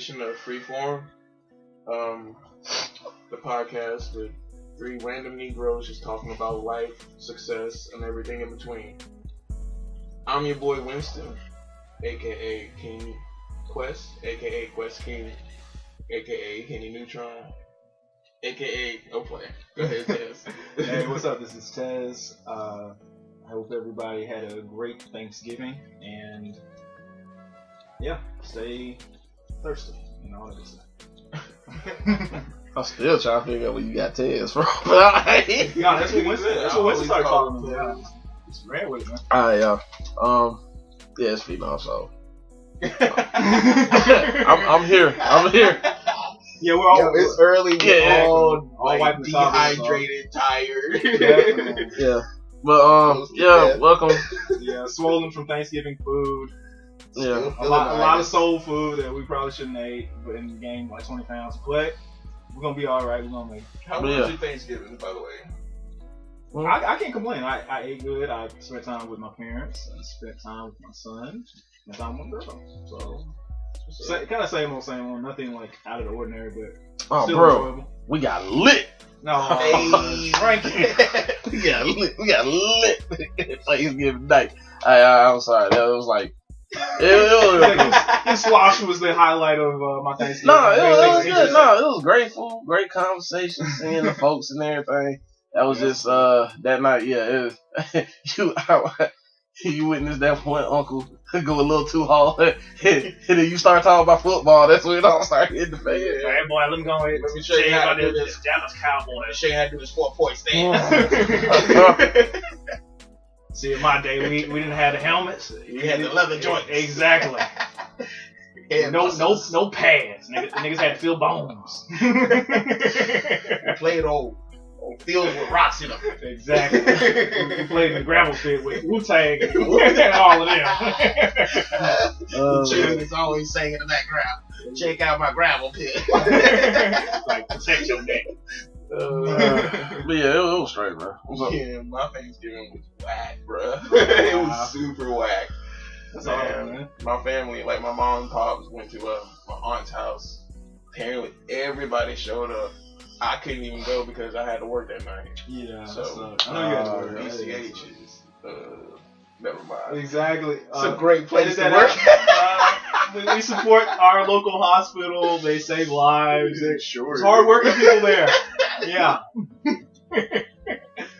edition of Freeform, the podcast with three random Negroes just talking about life, success, and everything in between. I'm your boy Winston, aka King Quest, aka Quest King, aka Kenny Neutron, aka No Play. Go ahead, Tez. Hey, what's up? This is Tez. I hope everybody had a great Thanksgiving and stay thirsty and all that good stuff. I'm still trying to figure out where you got Tez from. Yeah, that's what Winston started calling me. Yeah. Just ran with it, man. Yeah, it's female, so I'm here. Yeah, we're all. It's early. Yeah, all wiping the top off. dehydrated, tired. Yeah, but welcome. Yeah, swollen from Thanksgiving food. Yeah, A lot of soul food that we probably shouldn't have ate, but in the game like 20 pounds. But we're gonna be all right. We're gonna make. How was your Thanksgiving, by the way? Well, I can't complain. I ate good. I spent time with my parents. I spent time with my son. And time with my girl. So kind of same old. Nothing like out of the ordinary, but still enjoyable. We got lit. No, Hey, Frankie. We got lit Thanksgiving night. I'm sorry. That was like. His slosh was the highlight of my Thanksgiving. No, it was good. No, it was great food, great conversation, seeing the folks and everything. That was just that night. Yeah, it was, you witnessed that one uncle go a little too hard, and then you start talking about football. That's when it all started hitting the fan. Hey boy, let me go ahead. Let me show you how to do this. Dallas Cowboys. Show you how to do this 4-point stand. See, in my day, we didn't have the helmets. We had the leather joints. Exactly. No pads. Niggas had to feel bones. We played old fields with rocks in them. Exactly. We played in the gravel pit with Wu-Tang and all of them. Children is always saying in the background, check out my gravel pit. Like, protect your neck. But yeah, it was straight, bro. Yeah, my Thanksgiving was whack, bro. It was super whack. That's all, man. My family, like my mom and pops, went to my aunt's house. Apparently, everybody showed up. I couldn't even go because I had to work that night. Yeah, so I know you had to work. BCH is never mind. Exactly. It's a great place to work. We support our local hospital. They save lives. Sure. There's hard-working people there. Yeah.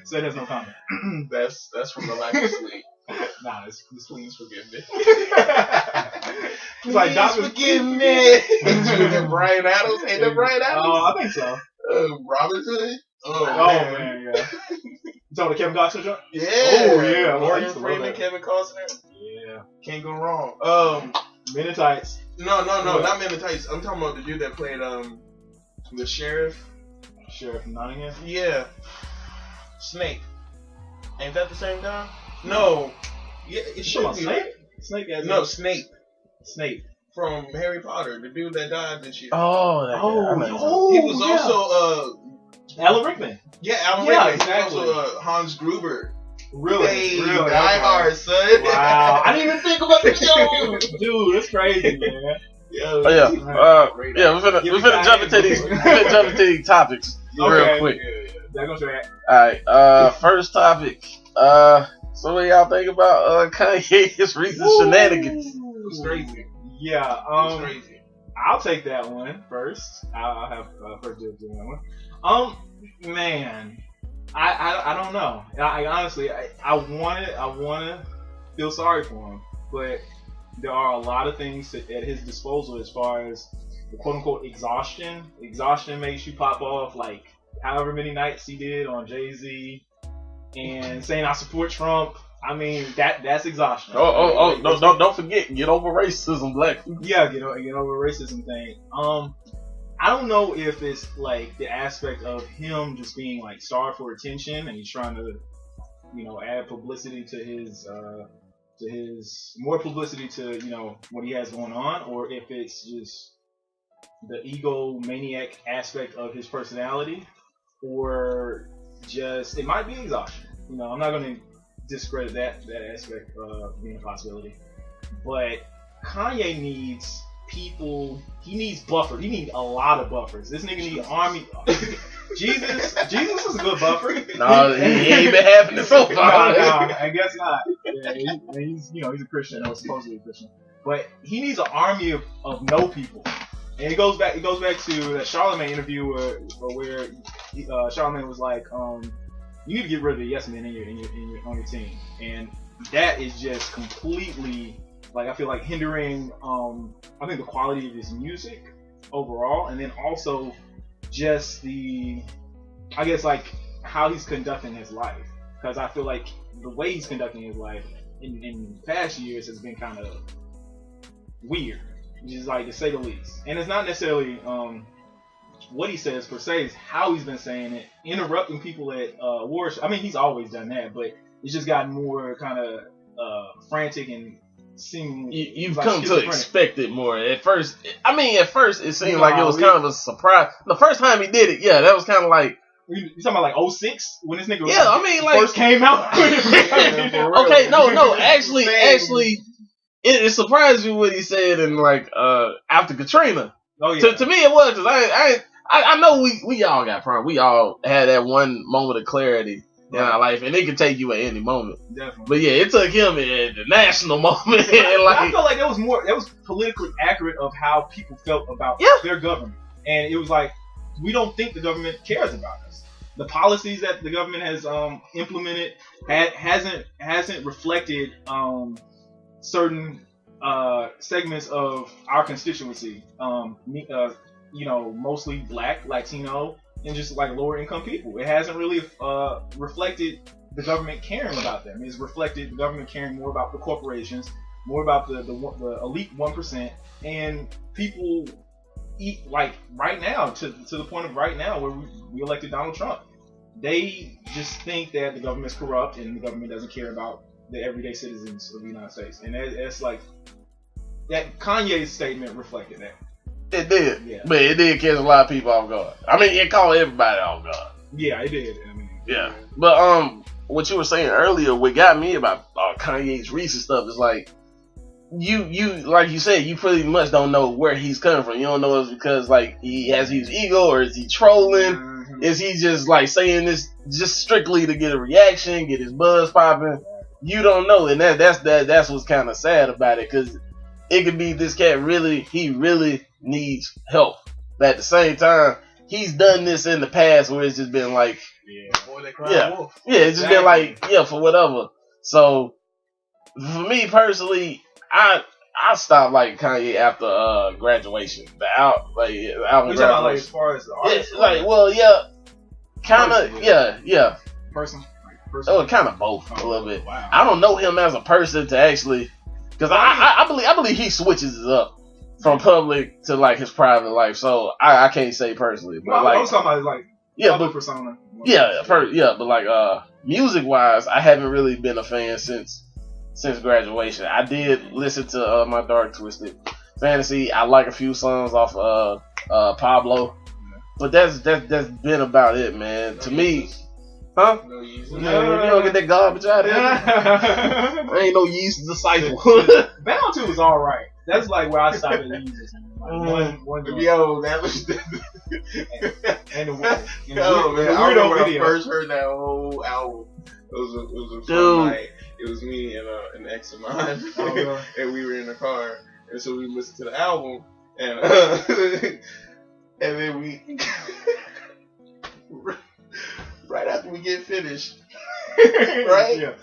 So it has no comment. That's from the lack of sleep. Nah, please forgive me. It's like, please forgive me. And Brian Adams. Ain't that Brian Adams? Oh, I think so. Robin Hood. Oh man, yeah. You talking to Kevin Costner joint? Yeah. Oh yeah. Morgan Freeman, Kevin Costner. Yeah. Can't go wrong. Men in Tights. No, not Men in Tights. I'm talking about the dude that played the sheriff. Sheriff from Nottingham? Yeah. Snape. Ain't that the same guy? No. Yeah, it should be. Snape? Snape as No, Snape. Snape. From Harry Potter, the dude that died this year. He He was also Alan Rickman. Yeah, Alan Yeah, Rickman. exactly. Also Hans Gruber. Really? Hey, Really? Die Hard, son. Wow. I didn't even think about this. Dude, that's crazy, man. Yo, we're finna jump into these topics real quick. That goes right. Alright, first topic. So what y'all think about Kanye's recent shenanigans? It was crazy. Yeah, It was crazy. I'll take that one first. I'll have first dibs on that one. Man, I don't know. I honestly I wanna feel sorry for him, but there are a lot of things at his disposal as far as the quote unquote exhaustion. Exhaustion makes you pop off like however many nights he did on Jay-Z and saying I support Trump. I mean that's exhaustion. No, don't forget, get over racism, black people. Yeah, get over racism thing. I don't know if it's like the aspect of him just being like starved for attention and he's trying to, add publicity to his more publicity to, what he has going on, or if it's just the egomaniac aspect of his personality, or just, it might be exhaustion. I'm not going to discredit that aspect being a possibility. But Kanye needs people. He needs buffers. He needs a lot of buffers. This nigga need army. Jesus is a good buffer. No, he ain't been happening so far. No, I guess not. Yeah, he's a Christian, or supposedly a Christian, but he needs an army of no people. And it goes back to that Charlemagne interview where Charlemagne was like, you need to get rid of the yes men on your team, and that is just completely, like, I feel like hindering I think the quality of his music overall, and then also just the, I guess, like, how he's conducting his life, because I feel like the way he's conducting his life in past years has been kind of weird, just like, to say the least. And it's not necessarily what he says per se, is how he's been saying it, interrupting people at worship. I mean, he's always done that, but it's just gotten more kind of frantic and seeming. You've like come to expect it more. At first it seemed like it was kind of a surprise. The first time he did it, yeah, that was kind of like. You talking about like 06 when this nigga first came out? Okay, no, actually, it surprised you what he said in like after Katrina. Oh yeah. To me it was, because I know we all got problems. We all had that one moment of clarity in our life, and it can take you at any moment. Definitely. But yeah, it took him at the national moment. I felt like that was politically accurate of how people felt about their government, and it was like, we don't think the government cares about us. The policies that the government has implemented hasn't reflected certain segments of our constituency. Mostly Black, Latino, and just like lower income people. It hasn't really reflected the government caring about them. It's reflected the government caring more about the corporations, more about the elite 1%, and people eat, like, right now, to the point of right now where we elected Donald Trump. They just think that the government's corrupt and the government doesn't care about the everyday citizens of the United States. And that's like, that Kanye's statement reflected that. It did. Yeah. But it did catch a lot of people off guard. I mean, it caught everybody off guard. Yeah, it did. I mean, yeah. But what you were saying earlier, what got me about Kanye's recent stuff is like, you like you said, you pretty much don't know where he's coming from. You don't know it's because like he has his ego, or is he trolling? Mm-hmm. Is he just like saying this just strictly to get a reaction, get his buzz popping? You don't know, and that's what's kind of sad about it, because it could be this cat really needs help, but at the same time he's done this in the past where it's just been like it's just been like for whatever. So for me personally, I stopped like Kanye after graduation. The album graduation. Like, as far as the artist, person. Oh, kind of both a little bit. Wow. I don't know him as a person to actually, because I believe he switches it up from public to like his private life. So I can't say personally, but I was talking about his like public persona. But like music wise, I haven't really been a fan since graduation. I did listen to my Dark Twisted Fantasy. I like a few songs off Pablo, but that's been about it, man. To me. Huh? No Yeezus. You don't get that garbage out of here. I ain't no Yeezus disciple. Bound to is alright. That's like where I stopped at Yeezus. One Yo, that was and the man, I remember when I first heard that whole album. It was a fun night. It was me and an ex of mine, and we were in the car, and so we listened to the album, and and then we. Right after we get finished, right? Yeah.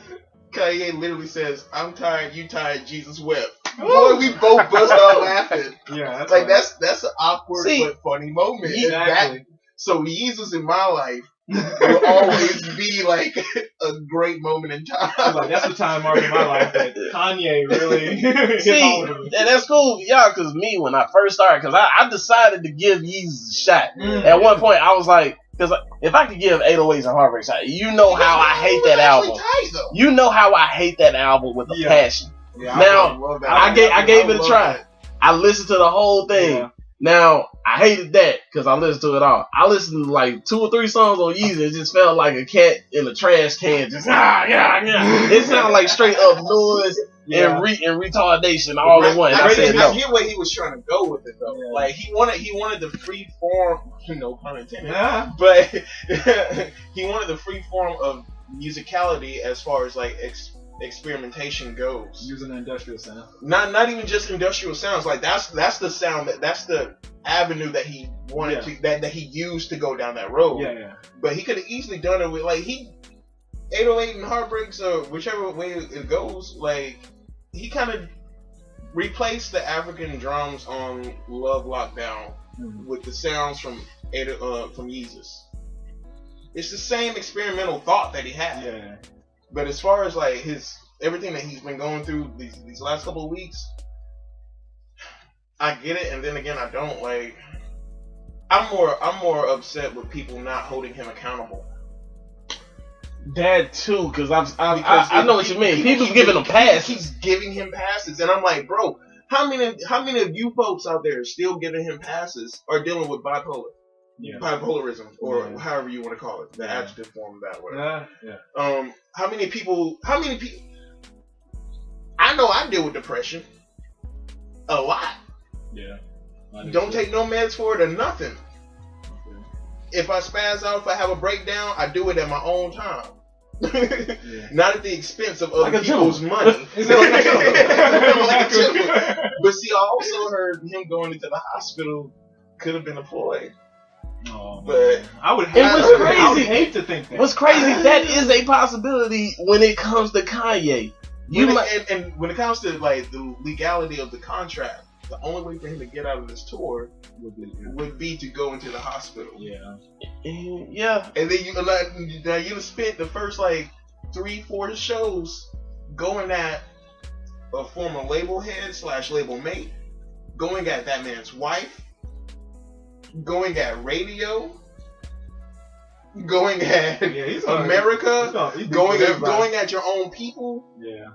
Kanye literally says, "I'm tired, you tired, Jesus wept." Boy, we both bust out laughing. Yeah, that's like right. that's an awkward but funny moment. Exactly. So Jesus in my life will always be like a great moment in time. Like, that's the time mark in my life that Kanye really. See, and that's cool, y'all. Because me, when I first started, because I decided to give Yeezus a shot. At one point, I was like. Because if I could give 808s and Heartbreak Shot, you know how I hate that album. You know how I hate that album with a passion. Yeah, now, I gave it a try. I listened to the whole thing. Yeah. Now, I hated that because I listened to it all. I listened to like 2 or 3 songs on Yeezus. It just felt like a cat in a trash can. Just, It sounded like straight up noise. and retardation all in one. And I said I no. get where he was trying to go with it though. Yeah. Like he wanted the free form, no pun intended, Yeah. but he wanted the free form of musicality as far as like experimentation goes. Using an industrial sound. Not even just industrial sounds. Like that's the sound that's the avenue that he wanted to that he used to go down that road. Yeah. But he could have easily done it with like 808 and Heartbreaks or whichever way it goes. Like he kind of replaced the African drums on Love Lockdown with the sounds from Yeezus. It's the same experimental thought that he had. Yeah. But as far as like everything that he's been going through these last couple of weeks, I get it, and then again I don't. Like I'm more upset with people not holding him accountable. That too, because I know what you mean. People's giving him passes. He's giving him passes, and I'm like, bro, how many of you folks out there still giving him passes are dealing with bipolarism, or however you want to call it, the adjective form of that word. Yeah. How many people? I know I deal with depression a lot. Yeah. Don't take no meds for it or nothing. Okay. If I spaz out, if I have a breakdown, I do it at my own time. Not at the expense of other people's money. But see, I also heard him going into the hospital could have been a ploy. Oh, but I would hate to think that. What's crazy? That is a possibility when it comes to Kanye. And when it comes to like the legality of the contract, the only way for him to get out of this tour would be to go into the hospital. Yeah. And then you spent the first like 3-4 shows going at a former label head / label mate, going at that man's wife, going at radio, going at America, going at your own people. Yeah.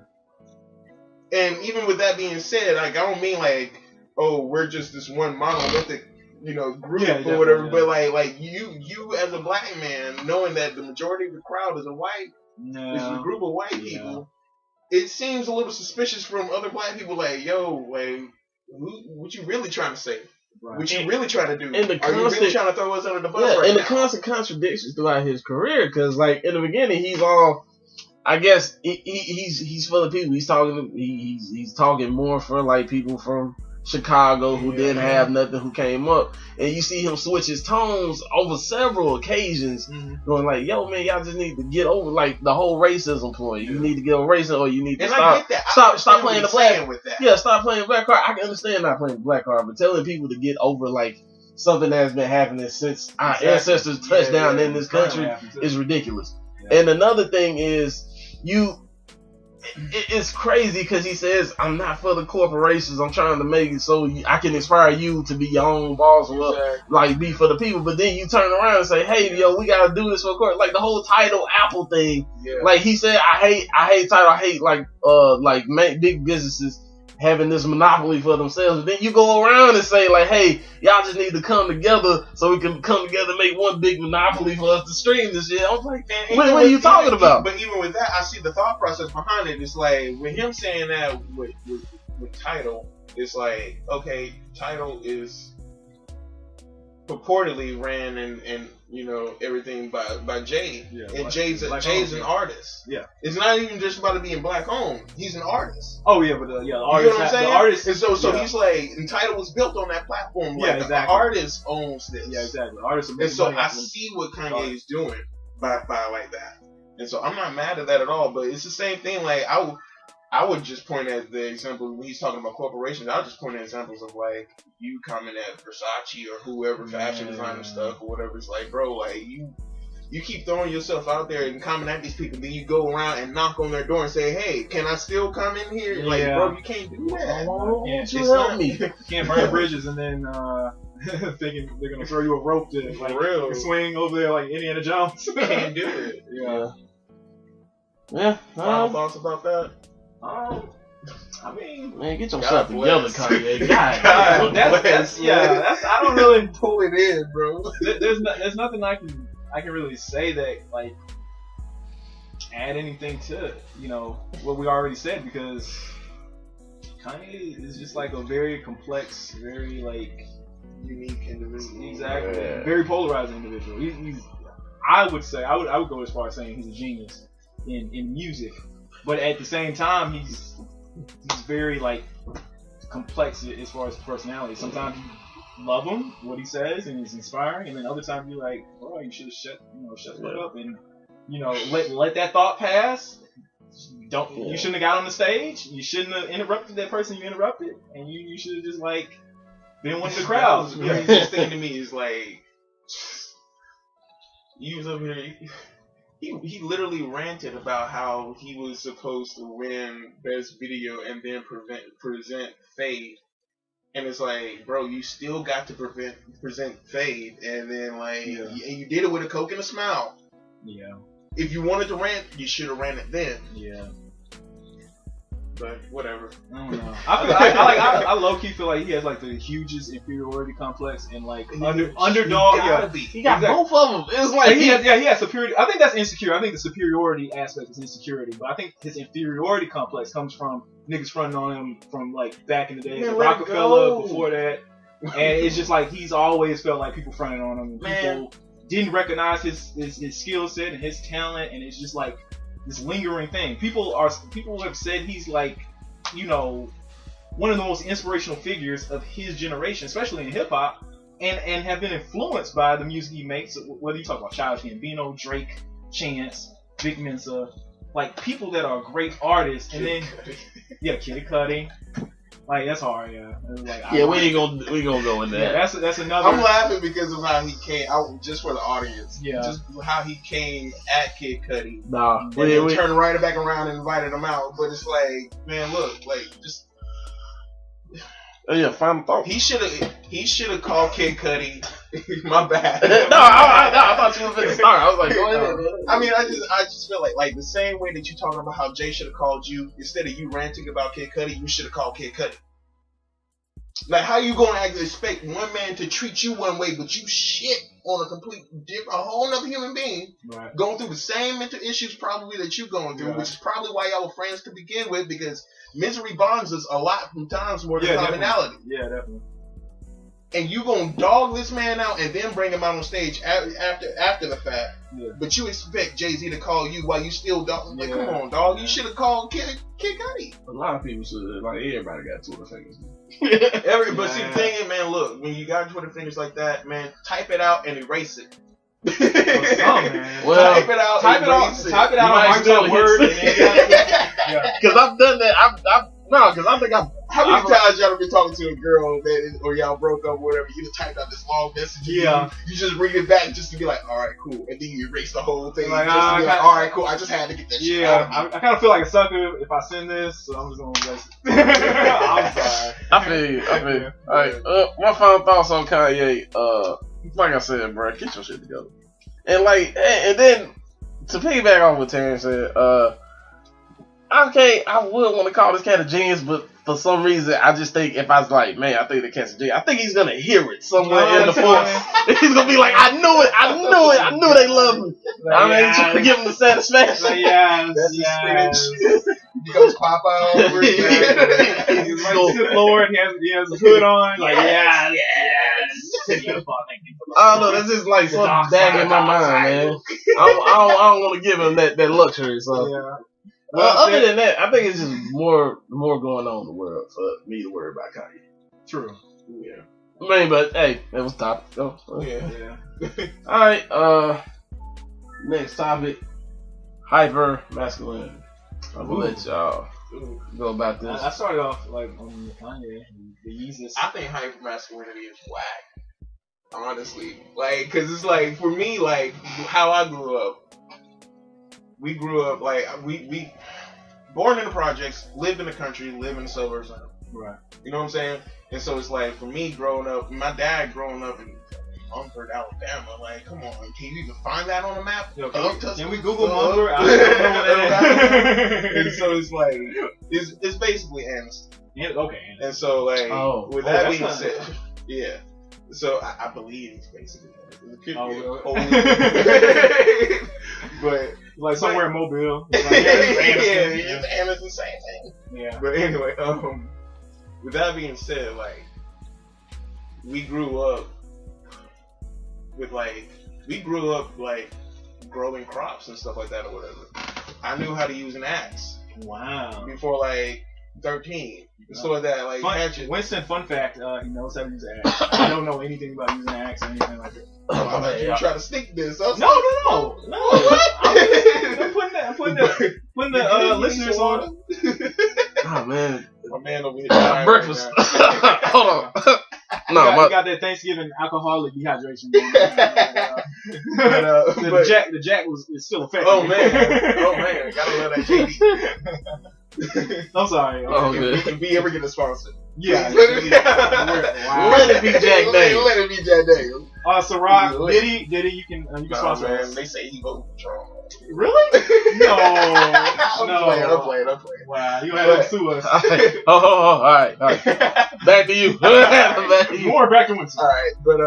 And even with that being said, like I don't mean like, oh, we're just this one monolithic, group or whatever. But like you as a black man, knowing that the majority of the crowd is is a group of white people, it seems a little suspicious from other black people. Like, yo, like, what you really trying to say? Right. What you really trying to do? Are you really trying to throw us under the bus right now? And the constant contradictions throughout his career, because like in the beginning he's all, I guess he's for the people. He's talking more for like people from Chicago who didn't have nothing, who came up, and you see him switch his tones over several occasions, going like, "Yo, man, y'all just need to get over like the whole racism point. You need to get over racism, or you need to stop playing the black with that. Yeah, stop playing the black card. I can understand not playing the black card, but telling people to get over like something that's been happening since our ancestors touched down in this country is ridiculous. Yeah. And another thing is it's crazy because he says, I'm not for the corporations, I'm trying to make it so I can inspire you to be your own boss or like be for the people. But then you turn around and say, hey, yo, we gotta do this for court. Like the whole Tidal Apple thing. Like he said, I hate Tidal, I hate like big businesses having this monopoly for themselves. But then you go around and say like, hey, y'all just need to come together so we can come together and make one big monopoly for us to stream this shit. I was like, what are you talking about? But even with that, I see the thought process behind it. It's like with him saying that with Tidal, it's like, okay, Tidal is purportedly ran and everything by Jay. And Jay's an artist. Yeah. It's not even just about it being black owned. He's an artist. Oh yeah, but the artist. You know what I'm saying? The artist. And so he's like, and Tidal was built on that platform. Like the artist owns this. Yeah, exactly. The artist. And so I see what Kanye is doing by like that. And so I'm not mad at that at all. But it's the same thing. Like I would just point at the example when he's talking about corporations. I would just point at examples of like you coming at Versace or whoever fashion designer stuff or whatever. It's like, bro, like you keep throwing yourself out there and coming at these people, then you go around and knock on their door and say, hey, can I still come in here? Yeah. Like, bro, you can't do that. You help me. You can't burn bridges and then thinking they're gonna throw you a rope to like swing over there like Indiana Jones. You can't do it. Yeah. Final thoughts about that? I mean, man, get yourself together, Kanye. God, that's I don't really pull it in, bro. There's nothing I can really say that like add anything to what we already said, because Kanye is just like a very complex, very like unique individual. exactly, Yeah. very polarizing individual. He's I would say I would go as far as saying he's a genius in music, but at the same time he's very like complex as far as personality. Sometimes you love him, what he says, and it's inspiring, and then other times you're like, bro, you should have shut the fuck up and let that thought pass. You shouldn't have got on the stage. You shouldn't have interrupted that person you interrupted, and you should have just like been one of the crowds. The craziest thing to me is like, he was up here. He literally ranted about how he was supposed to win Best Video and then present Fade. And it's like, bro, you still got to present Fade, and then like, and you did it with a Coke and a smile. Yeah. If you wanted to rant, you should have ran it then. Yeah. But whatever. I don't know. I low key feel like he has like the hugest inferiority complex and like underdog. Gotta be. He got both of them. It's like he has superiority. I think that's insecure. I think the superiority aspect is insecurity, but I think his inferiority complex comes from niggas fronting on him from like back in the day, Rockefeller, before that, and it's just like he's always felt like people fronted on him, and people didn't recognize his skill set and his talent, and it's just like this lingering thing. People have said he's like, one of the most inspirational figures of his generation, especially in hip hop, and have been influenced by the music he makes. Whether you talk about Childish Gambino, Drake, Chance, Big Mensa, like people that are great artists, and then Kid Cudi. Like that's hard, yeah. Like, we ain't gonna go in there. Yeah, that's another. I'm laughing because of how he came. Just for the audience. Yeah. Just how he came at Kid Cudi. Nah. And then turned right back around and invited him out. But it's like, man, look, like just. Final thought. He should have called Kid Cudi. My bad. No, I thought you were going to start. I was like, go ahead. I mean, I just feel like the same way that you talking about how Jay should have called you, instead of you ranting about Kid Cudi, you should have called Kid Cudi. Like, how you gonna expect one man to treat you one way, but you shit on a whole other human being, right, going through the same mental issues probably that you going through, which is probably why y'all were friends to begin with, because misery bonds us a lot from times more than commonality. Definitely. Yeah, definitely. And you gonna dog this man out and then bring him out on stage after the fact. Yeah. But you expect Jay-Z to call you while you still dog. Like, come on, dog. You should have called Kid Cudi. A lot of people should. Like, everybody got Twitter fingers. But see, the thing is, man, look, when you got Twitter fingers like that, man, type it out and erase it. Man. Well, type it out. Type it out on Microsoft Word. Because I've done that. Because I think How many times y'all been talking to a girl or y'all broke up or whatever, you just typed out this long message. Yeah. You just read it back just to be like, all right, cool. And then you erase the whole thing. Like, just to be like, all right, cool. I just had to get that shit out of me. I kind of feel like a sucker if I send this, so I'm just going to erase it. I'm sorry. I feel you. All right. My final thoughts on Kanye. Like I said, bro, get your shit together. And then to piggyback off what Terrence said, okay, I would want to call this cat a genius, but for some reason, I just think if I was like, man, I think the cat's a genius, I think he's gonna hear it somewhere in the force. He's gonna be like, I knew they loved me. I mean, trying to give him the satisfaction. Yes. He goes Popeye over it. He's like to the Lord, he has a hood on. Like, yes. I don't know, that's just like something back in my mind, man. I don't want to give him that luxury, so. Yeah. Other than that, I think it's just more going on in the world for me to worry about Kanye. True. Yeah. I mean, but hey, that was topic. Yeah. Alright, next topic. Hypermasculinity. I'm gonna let y'all go about this. I started off like on Kanye, the Yeezus. I think hypermasculinity is whack. Honestly. Like, cause it's like, for me, like, how I grew up. We grew up, like, we born in the projects, lived in the country, live in the suburbs. Right. You know what I'm saying? And so it's like, for me growing up, my dad growing up in Mumford, Alabama, like, come on, can you even find that on the map? Yo, can we Google Mumford? I don't know what that is. And so it's like, it's basically Anniston. Yeah, okay. And so, like, with that being said, yeah. So I believe it's basically but like somewhere in Mobile. Like, it's Anniston, same thing. Yeah. But anyway, with that being said, like, we grew up growing crops and stuff like that or whatever. I knew how to use an axe. Wow. Before like 13. Stuff like that. Like Winston, fun fact, he knows how to use an axe. I don't know anything about using an axe or anything like that. You try to sneak this. No. I'm putting the listeners on. Oh man. My man over here. Breakfast. Hold on. You got that Thanksgiving alcoholic dehydration. The Jack is still effective. Oh man, gotta love that JD. I'm sorry. If we ever get a sponsor, yeah. Let it be Jack Daniels. Let it be Jack Daniels. So Rock, Diddy, you can sponsor us. They say he vote for Trump. Really? No. I'm playing. Wow, you gotta sue us. All right. Back to you. More back to Winston. All right, but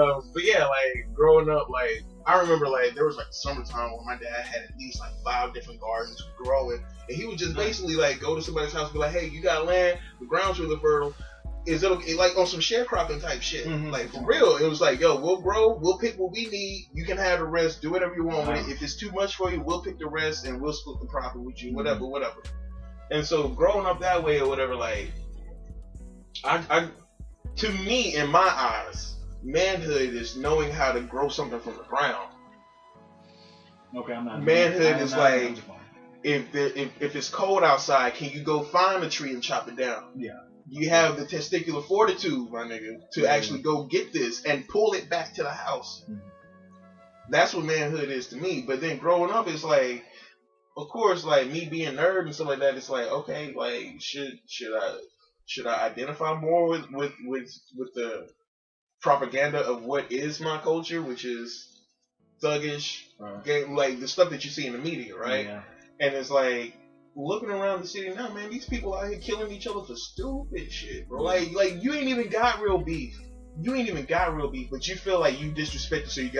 yeah, like growing up, like I remember, like there was like summertime where my dad had at least like 5 different gardens growing, and he would just basically like go to somebody's house and be like, "Hey, you got land? The ground's really fertile. Is it okay?" Like on some sharecropping type shit. Mm-hmm. Like for real, it was like, "Yo, we'll grow, we'll pick what we need. You can have the rest. Do whatever you want with it. If it's too much for you, we'll pick the rest and we'll split the profit with you. Whatever." And so growing up that way or whatever, like I to me, in my eyes, manhood is knowing how to grow something from the ground. Okay, I'm not. Manhood is like if it's cold outside, can you go find a tree and chop it down? Yeah. You have the testicular fortitude, my nigga, to actually go get this and pull it back to the house. Mm-hmm. That's what manhood is to me. But then growing up, it's like, of course, like me being a nerd and stuff like that. It's like, okay, like should I identify more with the propaganda of what is my culture, which is thuggish, like the stuff that you see in the media, right? Yeah. And it's like looking around the city now, man. These people out here killing each other for stupid shit, bro. Like you ain't even got real beef. But you feel like you disrespected, so you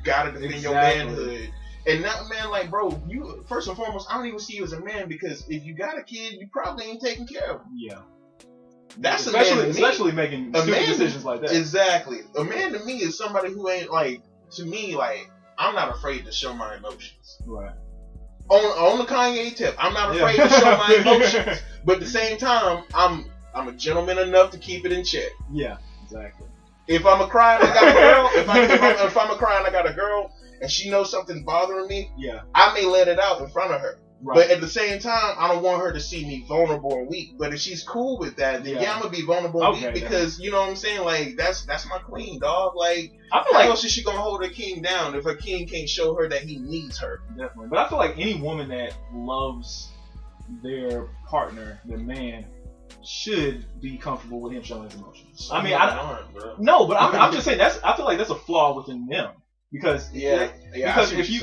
gotta defend your manhood. And not, man, like, bro, you first and foremost, I don't even see you as a man, because if you got a kid, you probably ain't taking care of him. Yeah. That's especially making stupid decisions like that. Exactly. A man to me is somebody who ain't like, to me, like, I'm not afraid to show my emotions. Right. On the Kanye tip, I'm not afraid to show my emotions. But at the same time, I'm a gentleman enough to keep it in check. Yeah, exactly. If I'm a crying, I got a girl. If I'm a crying, I got a girl, and she knows something's bothering me. Yeah. I may let it out in front of her. Right. But at the same time, I don't want her to see me vulnerable and weak. But if she's cool with that, then I'm gonna be vulnerable and weak, because you know what I'm saying. Like that's my queen, dog. Like I feel how like else is she gonna hold her king down if her king can't show her that he needs her? Definitely. But I feel like any woman that loves their partner, their man, should be comfortable with him showing his emotions. I mean, I'm just saying I feel like that's a flaw within them. Because if you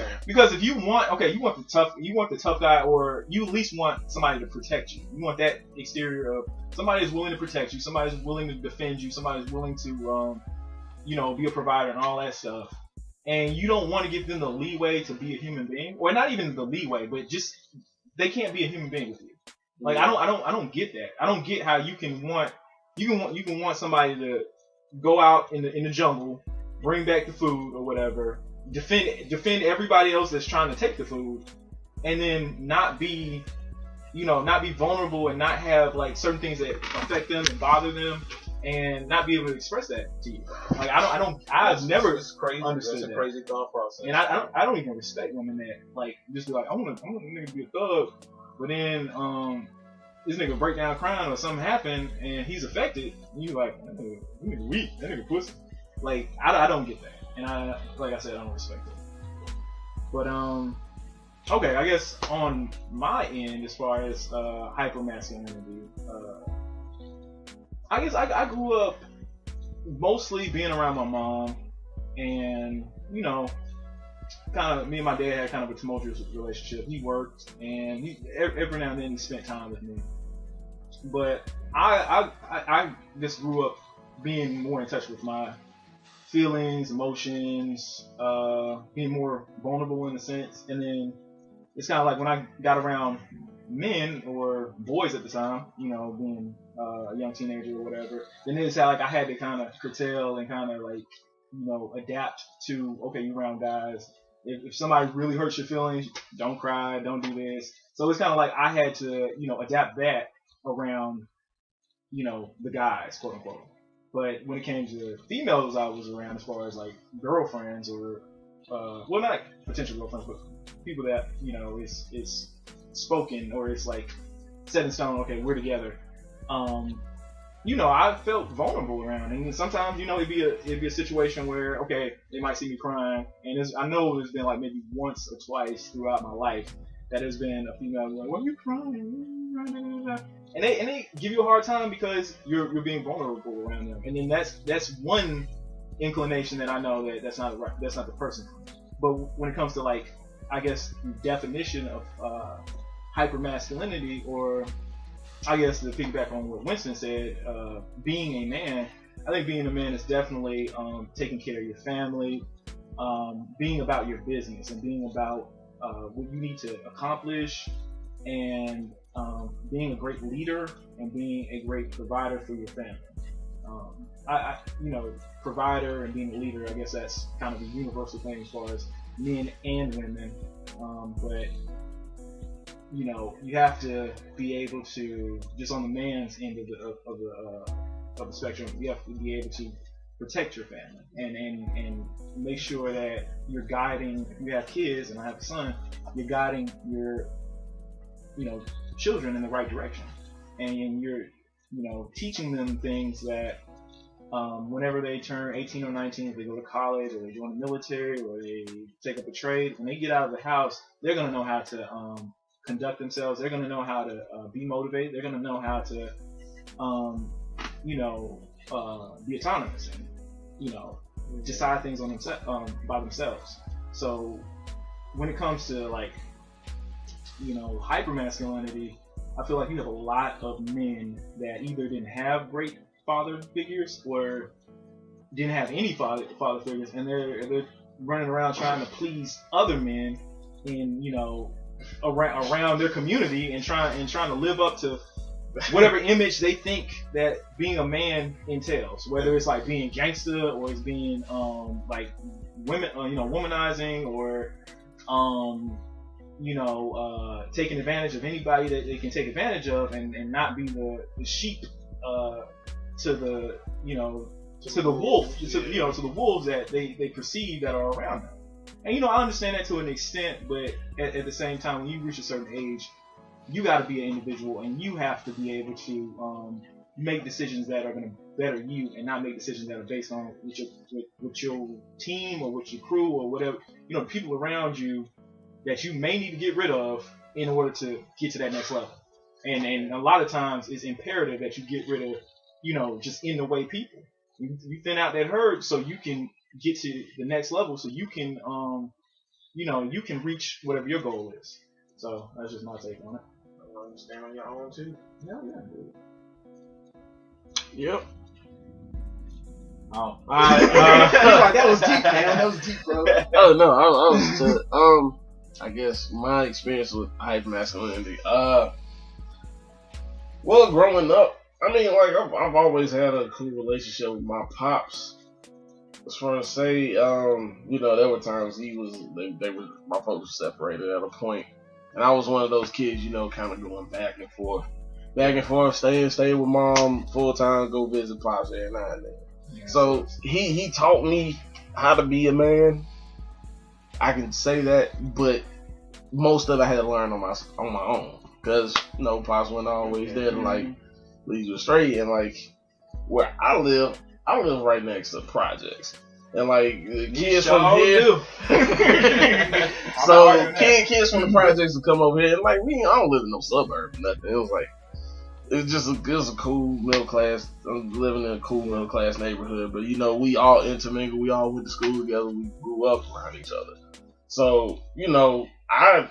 want the tough guy, or you at least want somebody to protect you. You want that exterior of somebody is willing to protect you, somebody is willing to defend you, somebody is willing to be a provider and all that stuff. And you don't want to give them the leeway to be a human being, or not even the leeway, but just they can't be a human being with you. Like I don't get that. I don't get how you can want somebody to go out in the jungle, bring back the food or whatever, defend everybody else that's trying to take the food, and then not be vulnerable and not have like certain things that affect them and bother them, and not be able to express that to you. Like I've never understood that. That's a crazy thought process. And I don't even respect women that like just be like, I want a nigga to be a thug, but then this nigga break down crying or something happen and he's affected, and you like, that nigga weak, that nigga pussy. Like I don't get that, and like I said, I don't respect it. But okay, I guess on my end, as far as hypermasculinity, I guess I grew up mostly being around my mom, and kind of me and my dad had kind of a tumultuous relationship. He worked, and every now and then he spent time with me. But I just grew up being more in touch with my feelings, emotions, being more vulnerable in a sense. And then it's kind of like when I got around men or boys at the time, being a young teenager or whatever, then it's like I had to kind of curtail and kind of like, adapt to, okay, you around guys. If somebody really hurts your feelings, don't cry, don't do this. So it's kind of like I had to, adapt that around, the guys, quote unquote. But when it came to females I was around, as far as like girlfriends or, well, not potential girlfriends, but people that, it's spoken or it's like set in stone, okay, we're together. I felt vulnerable around, and sometimes, it'd be a situation where, okay, they might see me crying, and I know there's been like maybe once or twice throughout my life that there's been a female like, "Why are you crying?" And they give you a hard time because you're being vulnerable around them, and then that's one inclination that I know that's not the person. But when it comes to like, I guess the definition of hypermasculinity, or I guess to piggyback on what Winston said, being a man, I think being a man is definitely taking care of your family, being about your business, and being about what you need to accomplish, and being a great leader and being a great provider for your family. Provider and being a leader, I guess that's kind of a universal thing as far as men and women. But you have to be able to, just on the man's end of the spectrum, you have to be able to protect your family and make sure that you're guiding. If you have kids, and I have a son, you're guiding your children in the right direction, and you're teaching them things that whenever they turn 18 or 19, if they go to college or they join the military or they take up a trade, when they get out of the house, they're going to know how to conduct themselves. They're going to know how to be motivated. They're going to know how to be autonomous and decide things on by themselves. So when it comes to like hypermasculinity, I feel like you have a lot of men that either didn't have great father figures or didn't have any father figures, and they're running around trying to please other men in around their community and trying to live up to whatever image they think that being a man entails, whether it's like being gangster or it's being like women, womanizing, or taking advantage of anybody that they can take advantage of, and not be the sheep to the to the wolf, to the wolves that they perceive that are around them. And I understand that to an extent, but at the same time, when you reach a certain age, you got to be an individual, and you have to be able to make decisions that are going to better you, and not make decisions that are based on with your team or with your crew or whatever, people around you that you may need to get rid of in order to get to that next level. And a lot of times it's imperative that you get rid of, just in the way people. You thin out that herd so you can get to the next level, so you can, you can reach whatever your goal is. So that's just my take on it. You stand on your own too. Yeah, dude. Yep. Oh, that was deep, man. That was deep, bro. Oh no, I was I guess my experience with hypermasculinity. Well, growing up, I mean, like I've always had a cool relationship with my pops. As far as say, there were times they were, my folks were separated at a point, and I was one of those kids, kind of going back and forth, stay with mom full time, go visit pops every now and then. Yeah. So he taught me how to be a man. I can say that, but most of it I had to learn on my own, because pops wasn't always there to like lead you straight. And like where I live right next to projects, and like kids from here, so kids from the projects would come over here, and like I don't live in no suburb or nothing. It was like it was a cool middle class. I'm living in a cool middle class neighborhood, but we all intermingled. We all went to school together. We grew up around each other. So I,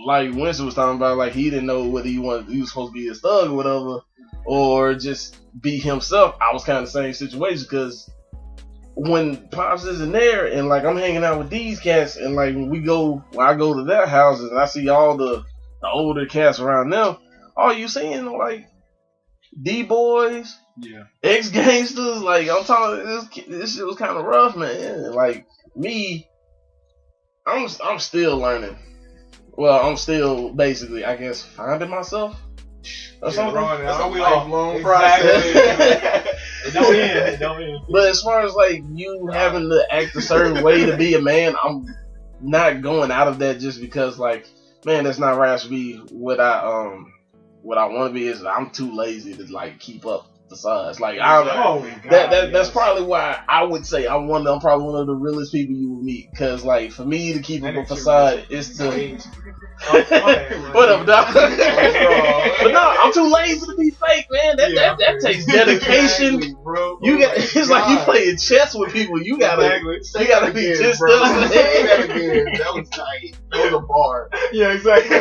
like Winston was talking about, like he didn't know whether he was supposed to be his thug or whatever, or just be himself. I was kind of the same situation, because when pops isn't there and like I'm hanging out with these cats, and like when I go to their houses and I see all the older cats around them, all you seeing like D-boys, Yeah. ex-gangsters. Like, I'm talking, this shit was kind of rough, man. Like, me, I'm still learning. Well, I'm still basically, I guess, finding myself or something. That's a we all lifelong process. It don't end. It don't end. But as far as like you having to act a certain way to be a man, I'm not going out of that just because like, man, that's not right to be what I want to be. Is I'm too lazy to like keep up the size. Like that's probably why I would say I'm probably one of the realest people you will meet. Cause like for me to keep up a facade is to whatever, dog. But no, I'm too lazy to be fake, man. That takes dedication. Exactly, bro. You got it's like you playing chess with people. You gotta be just Say that again. That was tight. That was a bar. Yeah, exactly.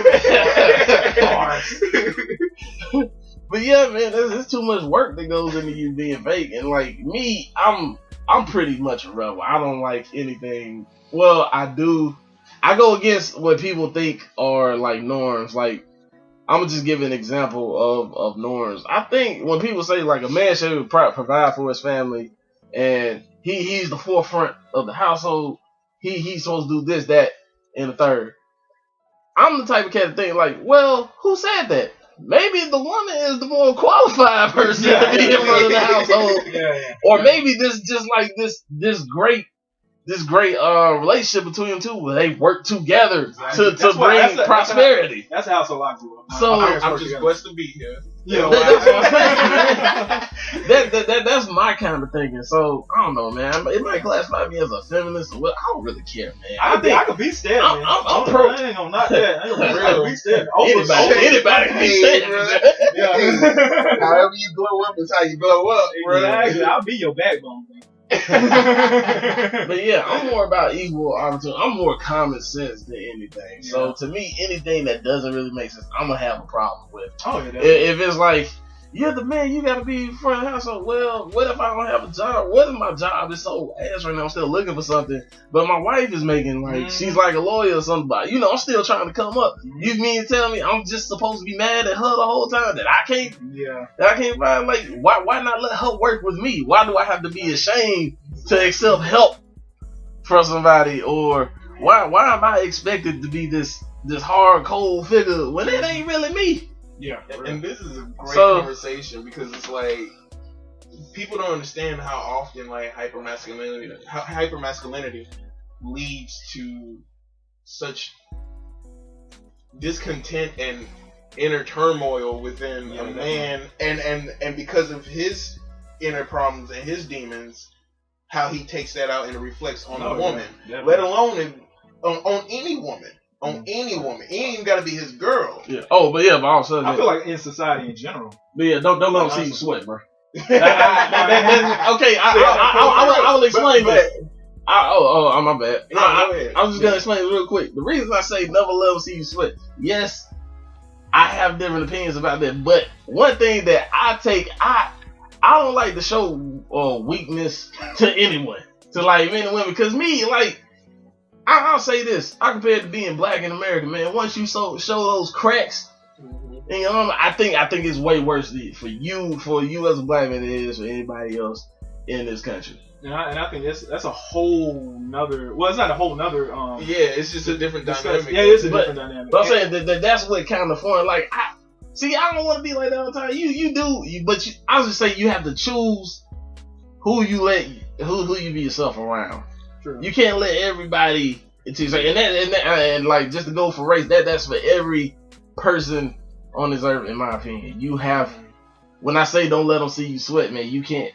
But yeah, man, there's too much work that goes into you being fake. And like me, I'm pretty much a rebel. I don't like anything. Well, I do. I go against what people think are like norms. Like, I'm gonna just give an example of norms. I think when people say like a man should provide for his family and he's the forefront of the household, he's supposed to do this, that, and the third. I'm the type of cat to think like, well, who said that? Maybe the woman is the more qualified person to be in front of the household. Or maybe this great relationship between them two where they work together to bring prosperity. That's the household I grew up. So I'm just blessed to be here. Yeah, that's my kind of thinking. So I don't know, man. It might classify me as a feminist or what. I don't really care, man. I could be steady, man. I'm pro. I ain't gonna knock that. I could be steady. Anybody can be steady, bro. However you glow up is how you glow up, bro. Exactly. I'll be your backbone, man. But yeah, I'm more about equal opportunity. I'm more common sense than anything. Yeah. So to me, anything that doesn't really make sense, I'm gonna have a problem with. Oh, yeah, if it's like, you're the man, you gotta be in front of the household. Well, what if I don't have a job? What if my job is so ass right now? I'm still looking for something, but my wife is making like she's like a lawyer or somebody. You know, I'm still trying to come up. You mean to tell me I'm just supposed to be mad at her the whole time that I can't? Yeah, that I can't find like why not let her work with me? Why do I have to be ashamed to accept help from somebody? Or why am I expected to be this hard cold figure when it ain't really me? Yeah, and this is a great conversation because it's like people don't understand how often like hypermasculinity leads to such discontent and inner turmoil within a man, and because of his inner problems and his demons, how he takes that out and it reflects on the woman, let alone on any woman. On any woman, it ain't even gotta be his girl. Yeah. Oh, but yeah, but all of a sudden, I feel like in society in general. But yeah, don't let them see you sweat, bro. Okay, I will explain that. Oh, my bad. I'm just gonna explain it real quick. The reason I say never let them see you sweat. Yes, I have different opinions about that, but one thing that I don't like to show weakness to anyone, to like men and women, because me, like. I'll say this. I compare it to being black in America, man. Once you show those cracks, you know, I think it's way worse for you as a black man than it is for anybody else in this country. And I think that's a whole nother. Well, it's not a whole nother. Yeah, it's just a different dynamic. Yeah, it's a different dynamic. But I'm saying that's what kind of fun. Like, I don't want to be like that all the time. You do, but I was just saying you have to choose who you be yourself around. True. You can't let everybody into and like just to go for race, that's for every person on this earth, in my opinion. You have, when I say don't let them see you sweat, man, you can't.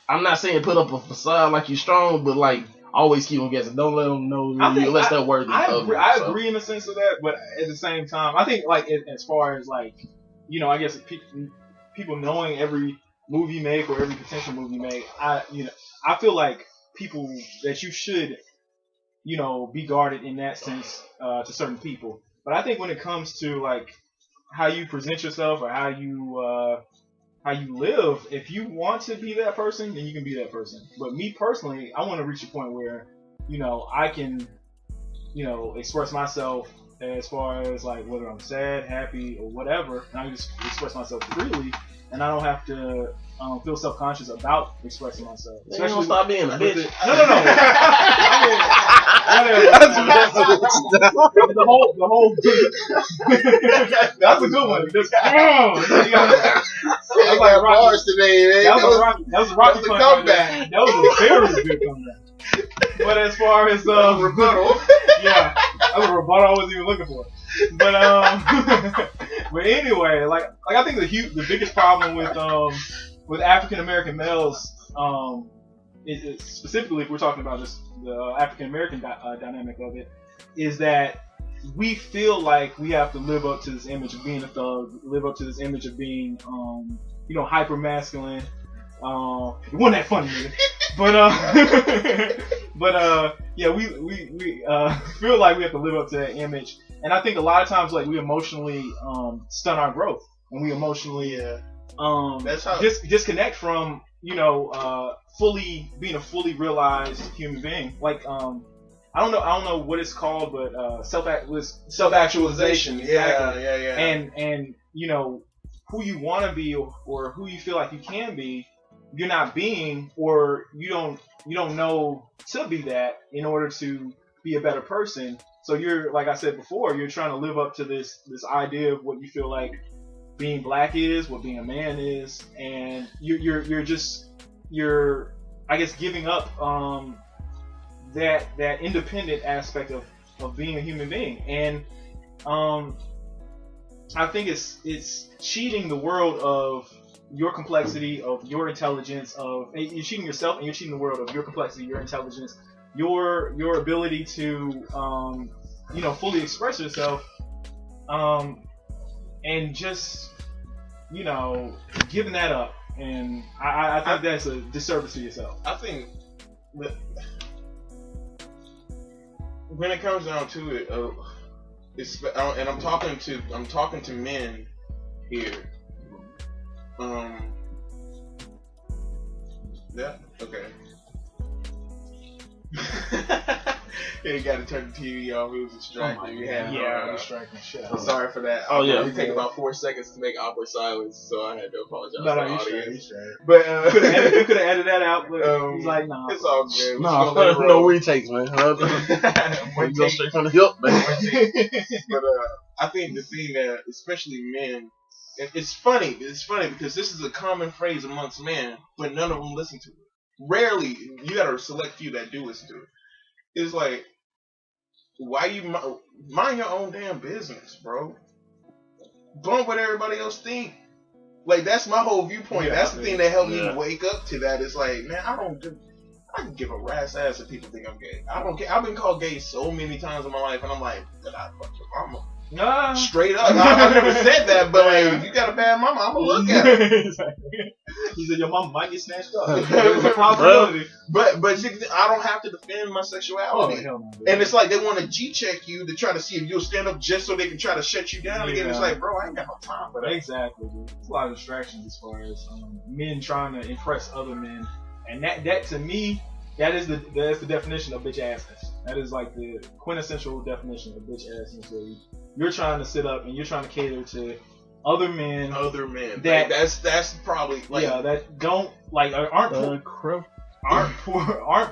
I'm not saying put up a facade like you're strong, but like always keep them guessing. Don't let them know unless they're worthy. I agree in the sense of that, but at the same time, I think like as far as like, you know, I guess people knowing every move you make or every potential move you make, I feel like people that you should, you know, be guarded in that sense to certain people. But I think when it comes to like how you present yourself or how you live, if you want to be that person, then you can be that person. But me personally, I want to reach a point where, you know, I can, you know, express myself as far as like whether I'm sad, happy, or whatever, and I can just express myself freely. and I don't have to feel self-conscious about expressing myself. You don't stop being a bitch. No. The whole. That's a good one. That's like bars today, man. That was a rocky comeback. That was a very good comeback. But as far as rebuttal, yeah, that was a rebuttal I wasn't even looking for. But but anyway, like I think the biggest problem with African American males, is specifically if we're talking about just the African American dynamic of it, is that we feel like we have to live up to this image of being a thug, live up to this image of being, hyper masculine. It wasn't that funny, nigga. But yeah, we feel like we have to live up to that image, and I think a lot of times like we emotionally stun our growth, and we emotionally disconnect from fully being a fully realized human being. Like I don't know what it's called, but self-actualization. Exactly. Yeah. And who you want to be or who you feel like you can be, you're not being, or you don't know to be that in order to be a better person. So you're, like I said before, you're trying to live up to this idea of what you feel like being black is, what being a man is, and you're I guess giving up that independent aspect of being a human being. And I think it's cheating the world of your complexity, of your intelligence, you're cheating yourself, and you're cheating the world of your complexity, your intelligence, your ability to fully express yourself, and just giving that up. And I think that's a disservice to yourself. I think that when it comes down to it, and I'm talking to men here. Yeah. Okay. You got to turn the TV off. It was distracting. Distracting shit. I'm sorry for that. It take about 4 seconds to make awkward silence, so I had to apologize to the audience. But you could have edited that out. But he's like, nah, it's all good. No retakes, man. Go straight from the hip, man. But I think the thing that, especially men, it's funny because this is a common phrase amongst men, but none of them listen to it. Rarely, you got a select few that do listen to it. It's like, why you mind your own damn business, bro? Don't what everybody else think. Like, that's my whole viewpoint. That's the thing that helped me wake up to that. It's like, man, I can give a rat's ass if people think I'm gay. I don't care. I've been called gay so many times in my life, and I'm like, did I fuck your mama? Straight up. I never said that, but like, if you got a bad mama, I'm gonna look at her. He said your mama might get snatched up. There's a possibility. But I don't have to defend my sexuality. Hell no, and it's like they want to G-check you to try to see if you'll stand up just so they can try to shut you down again. It's like, bro, I ain't got no time for that. Exactly, dude. It's a lot of distractions as far as men trying to impress other men, and that to me, that's the definition of bitch assness. That is like the quintessential definition of bitch assness. Where you're trying to sit up and you're trying to cater to other men. That that's probably like that don't like aren't